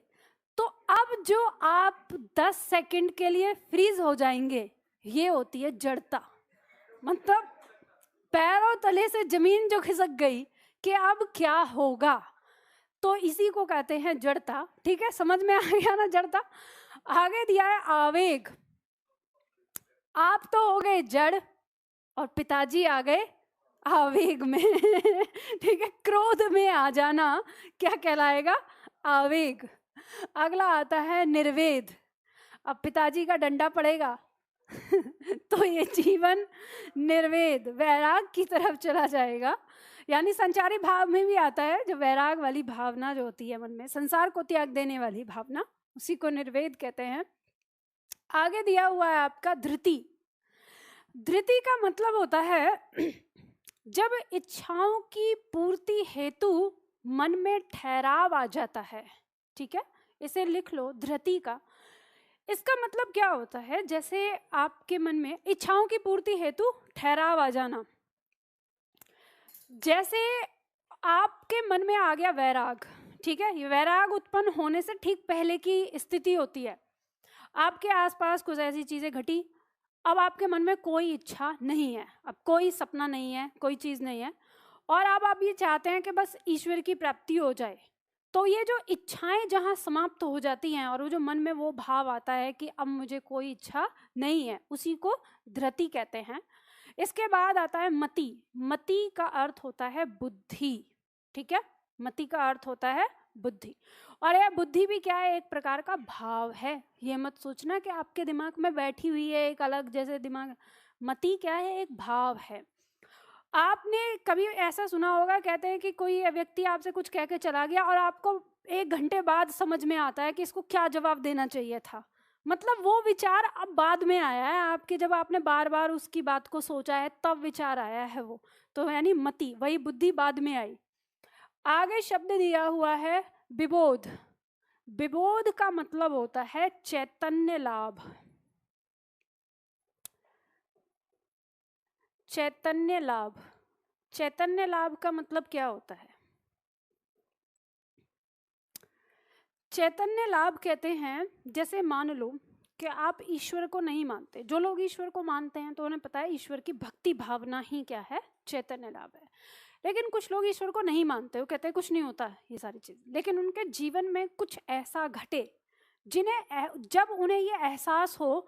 तो अब जो आप 10 सेकंड के लिए फ्रीज हो जाएंगे, ये होती है जड़ता। मतलब पैरों तले से जमीन जो खिसक गई कि अब क्या होगा, तो इसी को कहते हैं जड़ता। ठीक है, समझ में आ गया ना जड़ता। आगे दिया है आवेग। आप तो हो गए जड़ और पिताजी आ गए आवेग में ठीक है, क्रोध में आ जाना क्या कहलाएगा? आवेग। अगला आता है निर्वेद। अब पिताजी का डंडा पड़ेगा तो ये जीवन निर्वेद, वैराग की तरफ चला जाएगा। यानी संचारी भाव में भी आता है, जो वैराग वाली भावना जो होती है मन में, संसार को त्याग देने वाली भावना, उसी को निर्वेद कहते हैं। आगे दिया हुआ है आपका धृति। धृति का मतलब होता है जब इच्छाओं की पूर्ति हेतु मन में ठहराव आ जाता है। ठीक है, इसे लिख लो, धृति का इसका मतलब क्या होता है? जैसे आपके मन में इच्छाओं की पूर्ति हेतु ठहराव आ जाना। जैसे आपके मन में आ गया वैराग, ठीक है, ये वैराग उत्पन्न होने से ठीक पहले की स्थिति होती है। आपके आसपास कुछ ऐसी चीजें घटी, अब आपके मन में कोई इच्छा नहीं है, अब कोई सपना नहीं है, कोई चीज नहीं है, और अब आप ये चाहते हैं कि बस ईश्वर की प्राप्ति हो जाए। तो ये जो इच्छाएं जहाँ समाप्त हो जाती हैं और वो जो मन में वो भाव आता है कि अब मुझे कोई इच्छा नहीं है, उसी को धृति कहते हैं। इसके बाद आता है मति। मति का अर्थ होता है बुद्धि। ठीक है, मति का अर्थ होता है बुद्धि। और यह बुद्धि भी क्या है? एक प्रकार का भाव है। ये मत सोचना कि आपके दिमाग में बैठी हुई है एक अलग जैसे दिमाग। मति क्या है? एक भाव है। आपने कभी ऐसा सुना होगा, कहते हैं कि कोई व्यक्ति आपसे कुछ कह के चला गया और आपको 1 घंटे बाद समझ में आता है कि इसको क्या जवाब देना चाहिए था। मतलब वो विचार अब बाद में आया है आपके, जब आपने बार बार उसकी बात को सोचा है तब विचार आया है वो, तो यानी मति, वही बुद्धि बाद में आई। आगे शब्द दिया हुआ है विबोध। विबोध का मतलब होता है चैतन्य लाभ। चैतन्य लाभ, चैतन्य लाभ का मतलब क्या होता है? चैतन्य लाभ कहते हैं, जैसे मान लो कि आप ईश्वर को नहीं मानते, जो लोग ईश्वर को मानते हैं तो उन्हें पता है ईश्वर की भक्ति भावना ही क्या है, चैतन्य लाभ है। लेकिन कुछ लोग ईश्वर को नहीं मानते, वो कहते हैं कुछ नहीं होता ये सारी चीज, लेकिन उनके जीवन में कुछ ऐसा घटे जिन्हें, जब उन्हें ये एहसास हो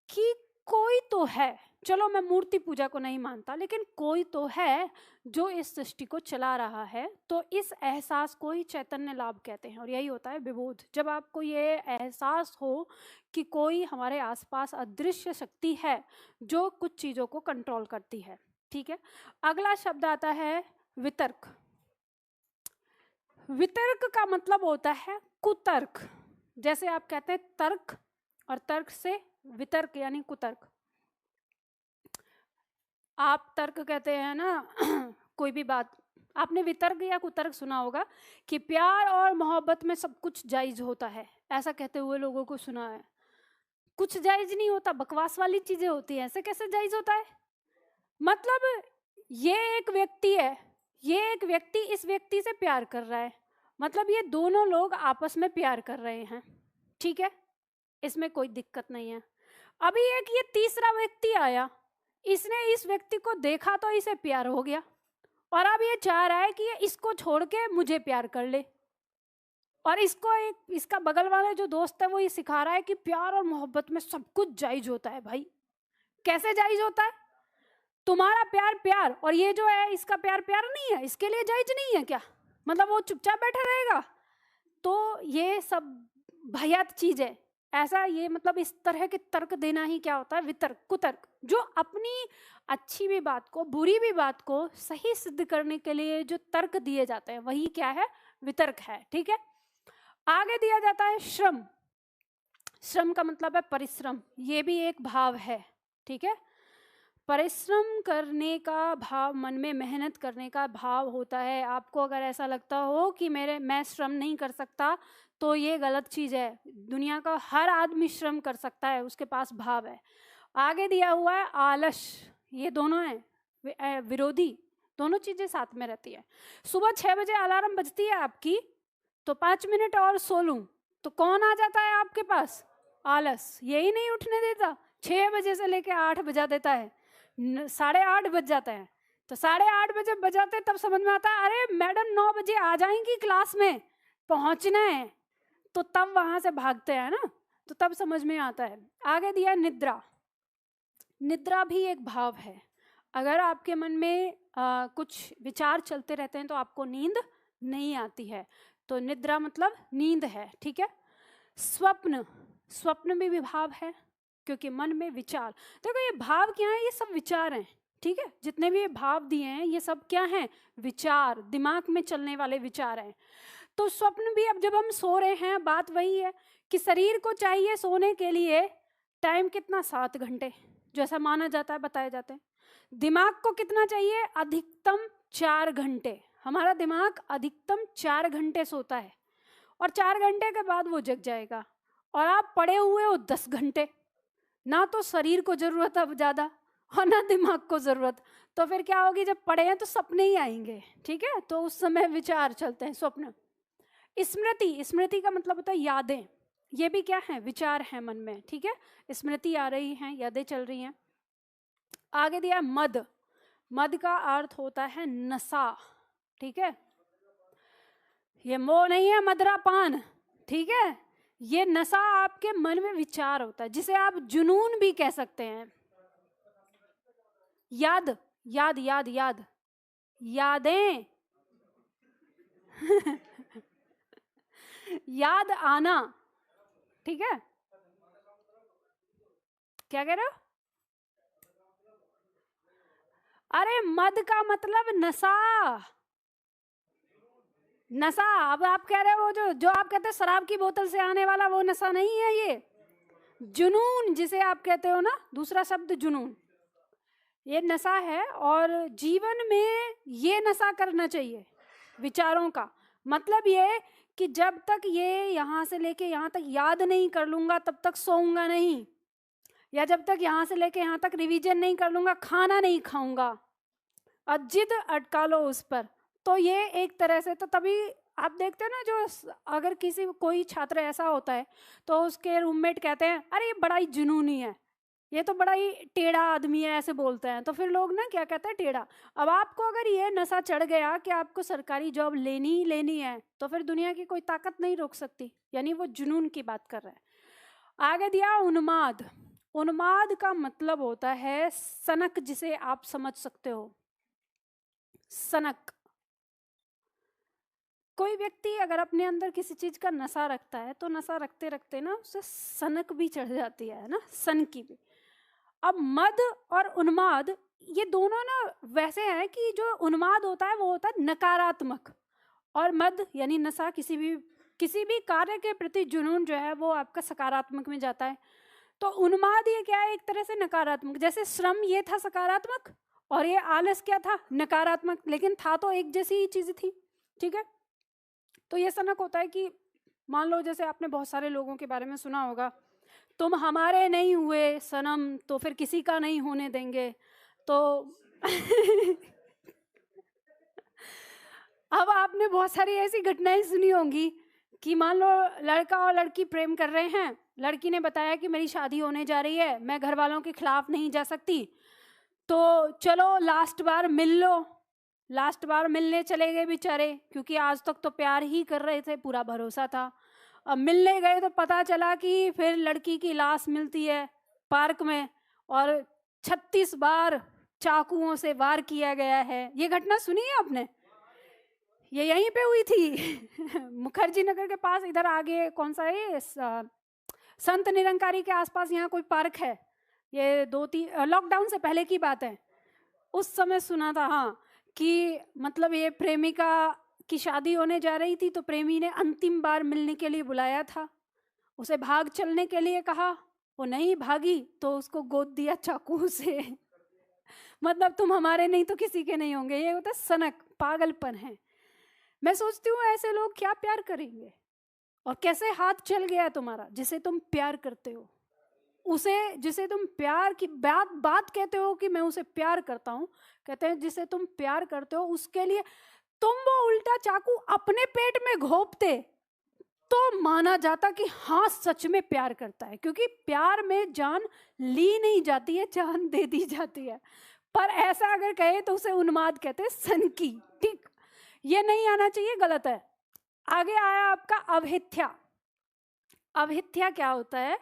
कि कोई तो है, चलो मैं मूर्ति पूजा को नहीं मानता, लेकिन कोई तो है जो इस सृष्टि को चला रहा है, तो इस एहसास को ही चैतन्य लाभ कहते हैं। और यही होता है विबोध, जब आपको ये एहसास हो कि कोई हमारे आसपास अदृश्य शक्ति है जो कुछ चीज़ों को कंट्रोल करती है। ठीक है, अगला शब्द आता है वितर्क। वितर्क का मतलब होता है कुतर्क। जैसे आप कहते हैं तर्क, और तर्क से वितर्क यानी कुतर्क। आप तर्क कहते हैं ना कोई भी बात, आपने वितर्क या कुतर्क सुना होगा कि प्यार और मोहब्बत में सब कुछ जायज होता है, ऐसा कहते हुए लोगों को सुना है। कुछ जायज नहीं होता, बकवास वाली चीजें होती हैं, ऐसे कैसे जायज होता है? मतलब ये एक व्यक्ति है, ये एक व्यक्ति इस व्यक्ति से प्यार कर रहा है, मतलब ये दोनों लोग आपस में प्यार कर रहे हैं, ठीक है, इसमें कोई दिक्कत नहीं है। अभी एक ये तीसरा व्यक्ति आया, इसने इस व्यक्ति को देखा तो इसे प्यार हो गया, और अब ये चाह रहा है कि ये इसको छोड़ के मुझे प्यार कर ले, और इसको एक इसका बगल वाला जो दोस्त है वो ये सिखा रहा है कि प्यार और मोहब्बत में सब कुछ जायज होता है। भाई कैसे जायज होता है? तुम्हारा प्यार प्यार, और ये जो है इसका प्यार प्यार नहीं है, इसके लिए जायज नहीं है क्या? मतलब वो चुपचाप बैठा रहेगा? तो ये सब भयात चीज है। ऐसा ये मतलब इस तरह के तर्क देना ही क्या होता है? वितर्क, कुतर्क, जो अपनी अच्छी भी बात को, बुरी भी बात को सही सिद्ध करने के लिए जो तर्क दिए जाते हैं वही क्या है? वितर्क है। ठीक है, आगे दिया जाता है श्रम। श्रम का मतलब है परिश्रम, ये भी एक भाव है। ठीक है, परिश्रम करने का भाव, मन में मेहनत करने का भाव होता है। आपको अगर ऐसा लगता हो कि मैं श्रम नहीं कर सकता, तो ये गलत चीज़ है। दुनिया का हर आदमी श्रम कर सकता है, उसके पास भाव है। आगे दिया हुआ है आलस, ये दोनों है विरोधी, दोनों चीज़ें साथ में रहती है। सुबह 6 बजे अलार्म बजती है आपकी, तो 5 मिनट और सो लूँ, तो कौन आ जाता है आपके पास? आलस, यही नहीं उठने देता, 6 बजे से लेके 8 बजा देता है, 8:30 बज जाता है, तो 8:30 बजे बजाते तब समझ में आता है अरे मैडम 9 बजे आ जाएंगी, क्लास में पहुंचना है, तो तब वहां से भागते हैं ना, तो तब समझ में आता है। आगे दिया निद्रा। निद्रा भी एक भाव है। अगर आपके मन में कुछ विचार चलते रहते हैं तो आपको नींद नहीं आती है, तो निद्रा मतलब नींद है। ठीक है, स्वप्न, स्वप्न भी भाव है, क्योंकि मन में विचार, देखो ये भाव क्या है? ये सब विचार हैं। ठीक है, जितने भी भाव दिए हैं ये सब क्या हैं? विचार, दिमाग में चलने वाले विचार हैं। तो स्वप्न भी, अब जब हम सो रहे हैं, बात वही है कि शरीर को चाहिए सोने के लिए टाइम कितना? 7 घंटे, जैसा माना जाता है, बताए जाते हैं। दिमाग को कितना चाहिए? अधिकतम 4 घंटे। हमारा दिमाग अधिकतम 4 घंटे सोता है, और 4 घंटे के बाद वो जग जाएगा, और आप पड़े हुए हो 10 घंटे। ना तो शरीर को जरूरत है ज़्यादा, और ना दिमाग को जरूरत, तो फिर क्या होगी? जब पड़े हैं तो सपने ही आएंगे। ठीक है, तो उस समय विचार चलते हैं, स्वप्न। स्मृति, स्मृति का मतलब होता है यादें, ये भी क्या है? विचार है मन में। ठीक है, स्मृति आ रही है, यादें चल रही हैं। आगे दिया मद। मद का अर्थ होता है नशा। ठीक है, ये मोह नहीं है, मदरा पान। ठीक है, ये नशा आपके मन में विचार होता है, जिसे आप जुनून भी कह सकते हैं। याद, याद याद याद, यादें याद आना। ठीक है, क्या कह रहे हो? अरे मद का मतलब नशा, नशा। अब आप कह रहे हो जो जो आप कहते हैं शराब की बोतल से आने वाला वो नशा नहीं है, ये जुनून जिसे आप कहते हो ना, दूसरा शब्द जुनून, ये नशा है। और जीवन में ये नशा करना चाहिए विचारों का। मतलब ये कि जब तक ये यहाँ से लेके यहाँ तक याद नहीं कर लूंगा तब तक सोऊंगा नहीं, या जब तक यहाँ से लेके यहाँ तक रिवीजन नहीं कर लूंगा खाना नहीं खाऊंगा, और जिद अटका लो उस पर। तो ये एक तरह से, तो तभी आप देखते हैं ना, जो अगर किसी कोई छात्र ऐसा होता है तो उसके रूममेट कहते हैं अरे ये बड़ा ही जुनूनी है, ये तो बड़ा ही टेढ़ा आदमी है, ऐसे बोलते हैं। तो फिर लोग ना क्या कहते हैं, टेढ़ा। अब आपको अगर ये नशा चढ़ गया कि आपको सरकारी जॉब लेनी ही लेनी है, तो फिर दुनिया की कोई ताकत नहीं रोक सकती। यानी वो जुनून की बात कर रहा है। आगे दिया उन्माद। उन्माद का मतलब होता है सनक, जिसे आप समझ सकते हो, सनक। कोई व्यक्ति अगर अपने अंदर किसी चीज का नशा रखता है तो नशा रखते रखते ना उसे सनक भी चढ़ जाती है ना, सन की भी। अब मद और उन्माद ये दोनों ना वैसे हैं कि जो उन्माद होता है वो होता है नकारात्मक, और मद यानी नशा किसी भी कार्य के प्रति जुनून जो है वो आपका सकारात्मक में जाता है। तो उन्माद ये क्या है, एक तरह से नकारात्मक। जैसे श्रम ये था सकारात्मक और ये आलस क्या था, नकारात्मक, लेकिन था तो एक जैसी ही चीज थी, ठीक है। तो ये सनक होता है कि मान लो जैसे आपने बहुत सारे लोगों के बारे में सुना होगा, तुम हमारे नहीं हुए सनम तो फिर किसी का नहीं होने देंगे। तो अब आपने बहुत सारी ऐसी घटनाएं सुनी होंगी कि मान लो लड़का और लड़की प्रेम कर रहे हैं, लड़की ने बताया कि मेरी शादी होने जा रही है, मैं घर वालों के खिलाफ नहीं जा सकती, तो चलो लास्ट बार मिल लो। लास्ट बार मिलने चले गए बेचारे, क्योंकि आज तक तो प्यार ही कर रहे थे, पूरा भरोसा था। अब मिलने गए तो पता चला कि फिर लड़की की लाश मिलती है पार्क में, और 36 बार चाकुओं से वार किया गया है। ये घटना सुनी है आपने? ये यहीं पे हुई थी मुखर्जी नगर के पास, इधर आगे कौन सा है, संत निरंकारी के आसपास यहाँ कोई पार्क है। ये 2-3 लॉकडाउन से पहले की बात है, उस समय सुना था। हाँ, कि मतलब ये प्रेमिका की शादी होने जा रही थी तो प्रेमी ने अंतिम बार मिलने के लिए बुलाया था, उसे भाग चलने के लिए कहा, वो नहीं भागी तो उसको गोद दिया चाकू से मतलब तुम हमारे नहीं तो किसी के नहीं होंगे। ये होता सनक, पागलपन है। मैं सोचती हूँ ऐसे लोग क्या प्यार करेंगे, और कैसे हाथ चल गया तुम्हारा जिसे तुम प्यार करते हो, उसे जिसे तुम प्यार की बात कहते हो कि मैं उसे प्यार करता हूँ, कहते हैं जिसे तुम प्यार करते हो उसके लिए तुम वो उल्टा चाकू अपने पेट में घोंपते तो माना जाता कि हाँ सच में प्यार करता है, क्योंकि प्यार में जान ली नहीं जाती है, जान दे दी जाती है। पर ऐसा अगर कहे तो उसे उन्माद कहते हैं, सनकी। ठीक, ये नहीं आना चाहिए, गलत है। आगे आया आपका अवहिथ्या। अवहिथ्या क्या होता है,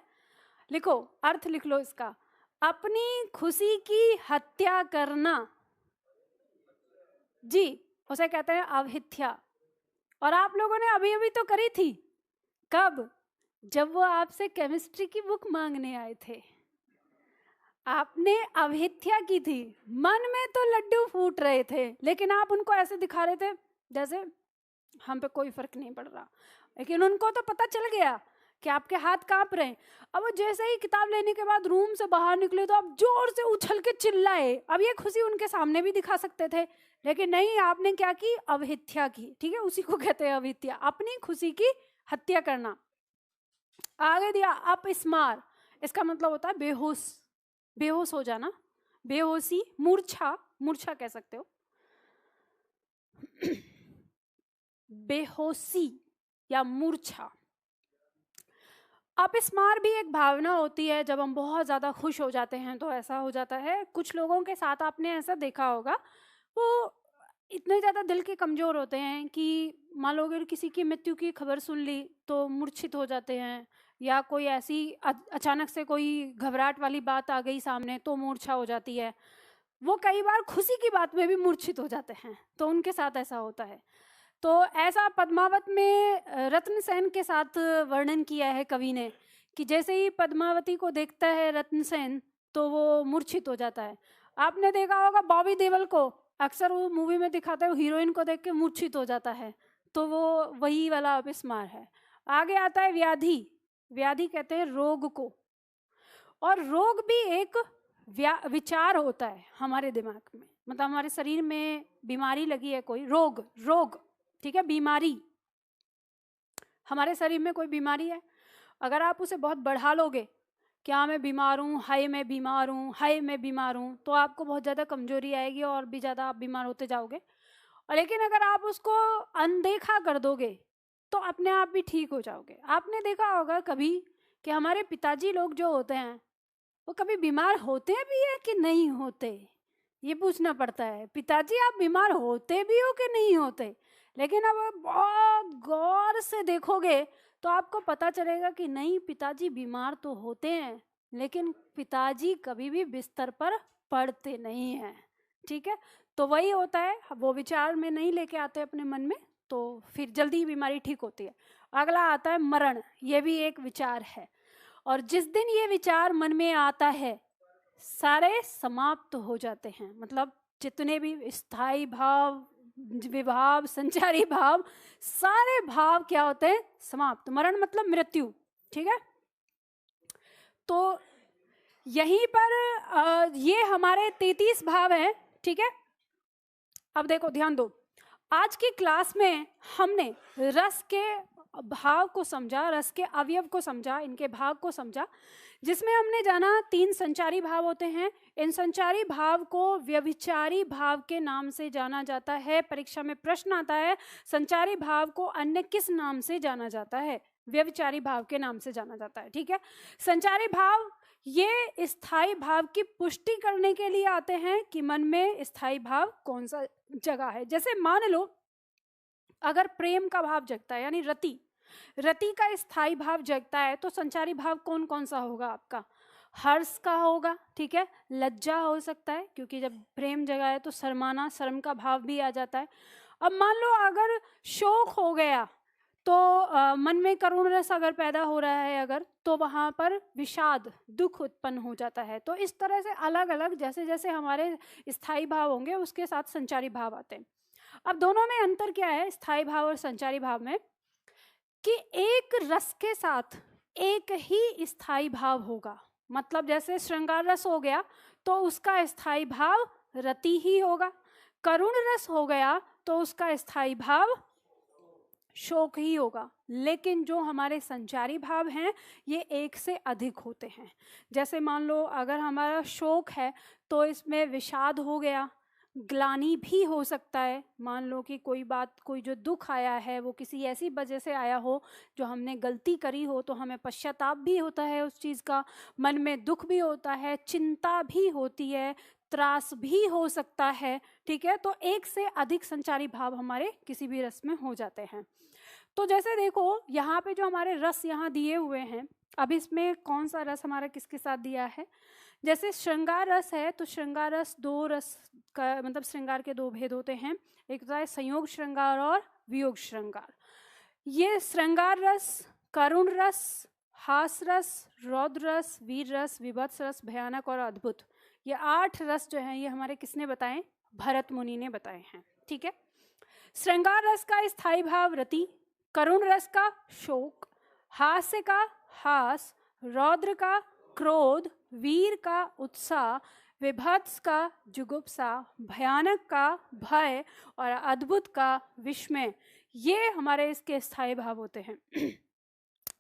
लिखो, अर्थ लिख लो इसका, अपनी खुशी की हत्या करना। जी, उसे कहते हैं अवहिथ्या। और आप लोगों ने अभी अभी तो करी थी, कब? जब वो आपसे केमिस्ट्री की बुक मांगने आए थे, आपने अवहिथ्या की थी। मन में तो लड्डू फूट रहे थे, लेकिन आप उनको ऐसे दिखा रहे थे जैसे हम पे कोई फर्क नहीं पड़ रहा, लेकिन उनको तो पता चल गया कि आपके हाथ कांप रहे हैं। अब वो जैसे ही किताब लेने के बाद रूम से बाहर निकले तो आप जोर से उछल के चिल्लाए। अब ये खुशी उनके सामने भी दिखा सकते थे, लेकिन नहीं, आपने क्या की, अवहिथ्या की। ठीक है, उसी को कहते हैं अवहिथ्या, अपनी खुशी की हत्या करना। आगे दिया अपस्मार, इसका मतलब होता है बेहोश, बेहोश हो जाना, बेहोशी, मूर्छा, मूर्छा कह सकते हो बेहोशी या मूर्छा। अपस्मार भी एक भावना होती है, जब हम बहुत ज़्यादा खुश हो जाते हैं तो ऐसा हो जाता है। कुछ लोगों के साथ आपने ऐसा देखा होगा, वो इतने ज़्यादा दिल के कमज़ोर होते हैं कि मान लो अगर किसी की मृत्यु की खबर सुन ली तो मूर्छित हो जाते हैं, या कोई ऐसी अचानक से कोई घबराहट वाली बात आ गई सामने तो मूर्छा हो जाती है। वो कई बार खुशी की बात में भी मूर्छित हो जाते हैं, तो उनके साथ ऐसा होता है। तो ऐसा पद्मावत में रत्नसेन के साथ वर्णन किया है कवि ने, कि जैसे ही पद्मावती को देखता है रत्नसेन तो वो मूर्छित हो जाता है। आपने देखा होगा बॉबी देओल को अक्सर वो मूवी में दिखाता है, हीरोइन को देख के मूर्छित हो जाता है, तो वो वही वाला अपस्मार है। आगे आता है व्याधि। व्याधि कहते हैं रोग को, और रोग भी एक विचार होता है हमारे दिमाग में, मतलब हमारे शरीर में बीमारी लगी है कोई, रोग, रोग, ठीक है, बीमारी, हमारे शरीर में कोई बीमारी है, अगर आप उसे बहुत बढ़ा लोगे, क्या मैं बीमार हूँ, हाय मैं बीमार हूँ, हाय मैं बीमार हूँ, तो आपको बहुत ज़्यादा कमजोरी आएगी और भी ज़्यादा आप बीमार होते जाओगे। और लेकिन अगर आप उसको अनदेखा कर दोगे तो अपने आप भी ठीक हो जाओगे। आपने देखा होगा कभी कि हमारे पिताजी लोग जो होते हैं वो कभी बीमार होते भी है कि नहीं होते, ये पूछना पड़ता है, पिताजी आप बीमार होते भी हो कि नहीं होते। लेकिन अब आप बहुत गौर से देखोगे तो आपको पता चलेगा कि नहीं, पिताजी बीमार तो होते हैं लेकिन पिताजी कभी भी बिस्तर पर पड़ते नहीं हैं, ठीक है। तो वही होता है, वो विचार में नहीं लेके आते अपने मन में, तो फिर जल्दी बीमारी ठीक होती है। अगला आता है मरण, ये भी एक विचार है, और जिस दिन ये विचार मन में आता है सारे समाप्त हो जाते हैं, मतलब जितने भी स्थायी भाव, विभाव, संचारी भाव, सारे भाव क्या होते हैं, समाप्त। मरण मतलब मृत्यु, ठीक है। तो यहीं पर ये हमारे 33 भाव हैं, ठीक है। अब देखो, ध्यान दो, आज की क्लास में हमने रस के भाव को समझा, रस के अवयव को समझा, इनके भाग को समझा, जिसमें हमने जाना 3 संचारी भाव होते हैं। इन संचारी भाव को व्यभिचारी भाव के नाम से जाना जाता है। परीक्षा में प्रश्न आता है, संचारी भाव को अन्य किस नाम से जाना जाता है? व्यभिचारी भाव के नाम से जाना जाता है, ठीक है। संचारी भाव ये स्थायी भाव की पुष्टि करने के लिए आते हैं कि मन में स्थायी भाव कौन सा जगह है। जैसे मान लो अगर प्रेम का भाव जगता है, यानी रति, रति का स्थायी भाव जगता है, तो संचारी भाव कौन कौन सा होगा आपका? हर्ष का होगा, ठीक है, लज्जा हो सकता है, क्योंकि जब प्रेम जगा है तो शर्माना, शर्म का भाव भी आ जाता है। अब मान लो अगर शोक हो गया तो मन में करुण रस अगर पैदा हो रहा है अगर, तो वहाँ पर विषाद, दुख उत्पन्न हो जाता है। तो इस तरह से अलग अलग जैसे जैसे हमारे स्थायी भाव होंगे उसके साथ संचारी भाव आते हैं। अब दोनों में अंतर क्या है स्थायी भाव और संचारी भाव में, कि एक रस के साथ एक ही स्थायी भाव होगा। मतलब जैसे श्रृंगार रस हो गया तो उसका स्थायी भाव रति ही होगा, करुण रस हो गया तो उसका स्थायी भाव शोक ही होगा। लेकिन जो हमारे संचारी भाव हैं ये एक से अधिक होते हैं। जैसे मान लो अगर हमारा शोक है तो इसमें विषाद हो गया, ग्लानि भी हो सकता है। मान लो कि कोई बात, कोई जो दुख आया है वो किसी ऐसी वजह से आया हो जो हमने गलती करी हो, तो हमें पश्चाताप भी होता है उस चीज़ का, मन में दुख भी होता है, चिंता भी होती है, त्रास भी हो सकता है, ठीक है। तो एक से अधिक संचारी भाव हमारे किसी भी रस में हो जाते हैं। तो जैसे देखो यहाँ पे जो हमारे रस यहाँ दिए हुए हैं, अब इसमें कौन सा रस हमारा किसके साथ दिया है? जैसे श्रृंगार रस है तो श्रृंगार रस, 2 रस का मतलब श्रृंगार के 2 भेद होते हैं, एक होता है संयोग श्रृंगार और वियोग श्रृंगार। ये श्रृंगार रस, करुण रस, हास रस, रौद्र रस, वीर रस, विभत्स रस, भयानक और अद्भुत, ये 8 रस जो हैं ये हमारे किसने बताए? भरत मुनि ने बताए हैं, ठीक है। श्रृंगार रस का स्थायी भाव रति, करुण रस का शोक, हास्य का हास, रौद्र का क्रोध, वीर का उत्साह, विभत्स का जुगुप्सा, भयानक का भय और अद्भुत का विस्मय, ये हमारे इसके स्थायी भाव होते हैं।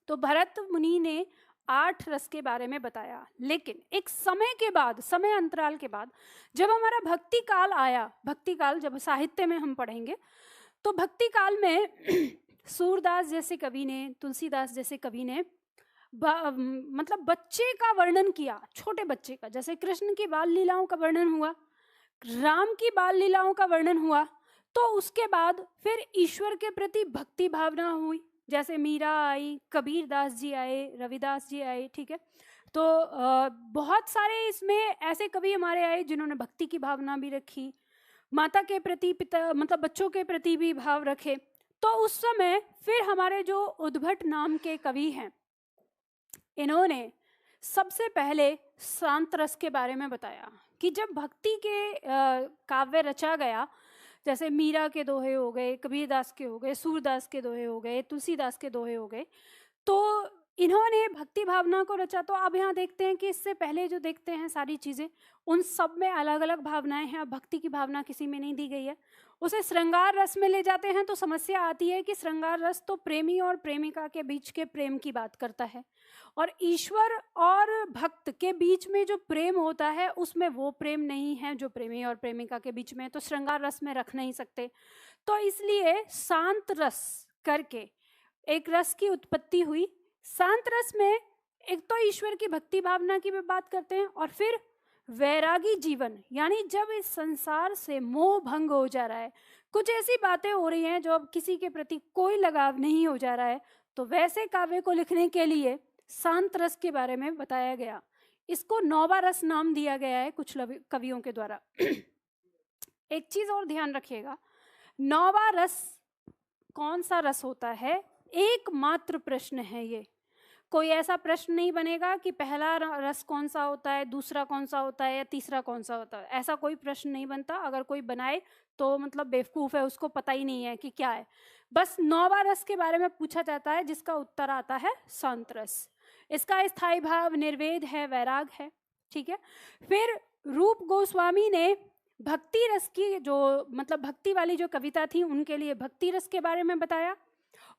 तो भरत मुनि ने 8 रस के बारे में बताया। लेकिन एक समय के बाद, समय अंतराल के बाद, जब हमारा भक्ति काल आया, भक्ति काल जब साहित्य में हम पढ़ेंगे तो भक्ति काल में सूरदास जैसे कवि ने, तुलसीदास जैसे कवि ने मतलब बच्चे का वर्णन किया, छोटे बच्चे का। जैसे कृष्ण की बाल लीलाओं का वर्णन हुआ, राम की बाल लीलाओं का वर्णन हुआ, तो उसके बाद फिर ईश्वर के प्रति भक्ति भावना हुई। जैसे मीरा आई, कबीर दास जी आए, रविदास जी आए, ठीक है। तो बहुत सारे इसमें ऐसे कवि हमारे आए जिन्होंने भक्ति की भावना भी रखी, माता के प्रति, पिता मतलब बच्चों के प्रति भी भाव रखे। तो उस समय फिर हमारे जो उद्भट नाम के कवि हैं, इन्होंने सबसे पहले शांत रस के बारे में बताया कि जब भक्ति के काव्य रचा गया, जैसे मीरा के दोहे हो गए, कबीरदास के हो गए, सूरदास के दोहे हो गए, तुलसीदास के दोहे हो गए, तो इन्होंने भक्ति भावना को रचा। तो अब यहाँ देखते हैं कि इससे पहले जो देखते हैं सारी चीज़ें, उन सब में अलग अलग भावनाएं हैं। अब भक्ति की भावना किसी में नहीं दी गई है। उसे श्रृंगार रस में ले जाते हैं तो समस्या आती है कि श्रृंगार रस तो प्रेमी और प्रेमिका के बीच के प्रेम की बात करता है, और ईश्वर और भक्त के बीच में जो प्रेम होता है उसमें वो प्रेम नहीं है जो प्रेमी और प्रेमिका के बीच में है, तो श्रृंगार रस में रख नहीं सकते। तो इसलिए शांत रस करके एक रस की उत्पत्ति हुई। शांत रस में एक तो ईश्वर की भक्ति भावना की भी बात करते हैं, और फिर वैरागी जीवन, यानी जब इस संसार से मोह भंग हो जा रहा है, कुछ ऐसी बातें हो रही हैं जो अब किसी के प्रति कोई लगाव नहीं हो जा रहा है, तो वैसे काव्य को लिखने के लिए शांत रस के बारे में बताया गया। इसको नौवा रस नाम दिया गया है कुछ कवियों के द्वारा। एक चीज और ध्यान रखिएगा, नौवा रस कौन सा रस होता है, एकमात्र प्रश्न है ये। कोई ऐसा प्रश्न नहीं बनेगा कि पहला रस कौन सा होता है, दूसरा कौन सा होता है, या तीसरा कौन सा होता है, ऐसा कोई प्रश्न नहीं बनता। अगर कोई बनाए तो मतलब बेवकूफ़ है, उसको पता ही नहीं है कि क्या है। बस नौवा रस के बारे में पूछा जाता है, जिसका उत्तर आता है शांत रस। इसका स्थायी भाव निर्वेद है, वैराग है, ठीक है। फिर रूप गोस्वामी ने भक्ति रस की जो मतलब भक्ति वाली जो कविता थी उनके लिए भक्ति रस के बारे में बताया,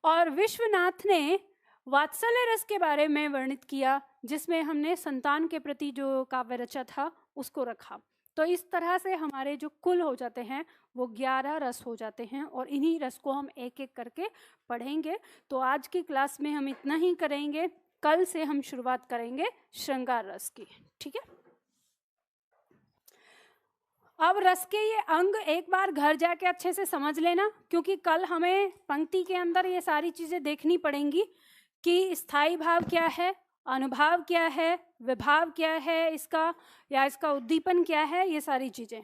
और विश्वनाथ ने वात्सल्य रस के बारे में वर्णित किया, जिसमें हमने संतान के प्रति जो काव्य रचा था उसको रखा। तो इस तरह से हमारे जो कुल हो जाते हैं वो 11 रस हो जाते हैं, और इन्हीं रस को हम एक एक करके पढ़ेंगे। तो आज की क्लास में हम इतना ही करेंगे, कल से हम शुरुआत करेंगे श्रृंगार रस की, ठीक है। अब रस के ये अंग एक बार घर जाके अच्छे से समझ लेना, क्योंकि कल हमें पंक्ति के अंदर ये सारी चीज़ें देखनी पड़ेंगी कि स्थायी भाव क्या है, अनुभाव क्या है, विभाव क्या है इसका, या इसका उद्दीपन क्या है, ये सारी चीज़ें।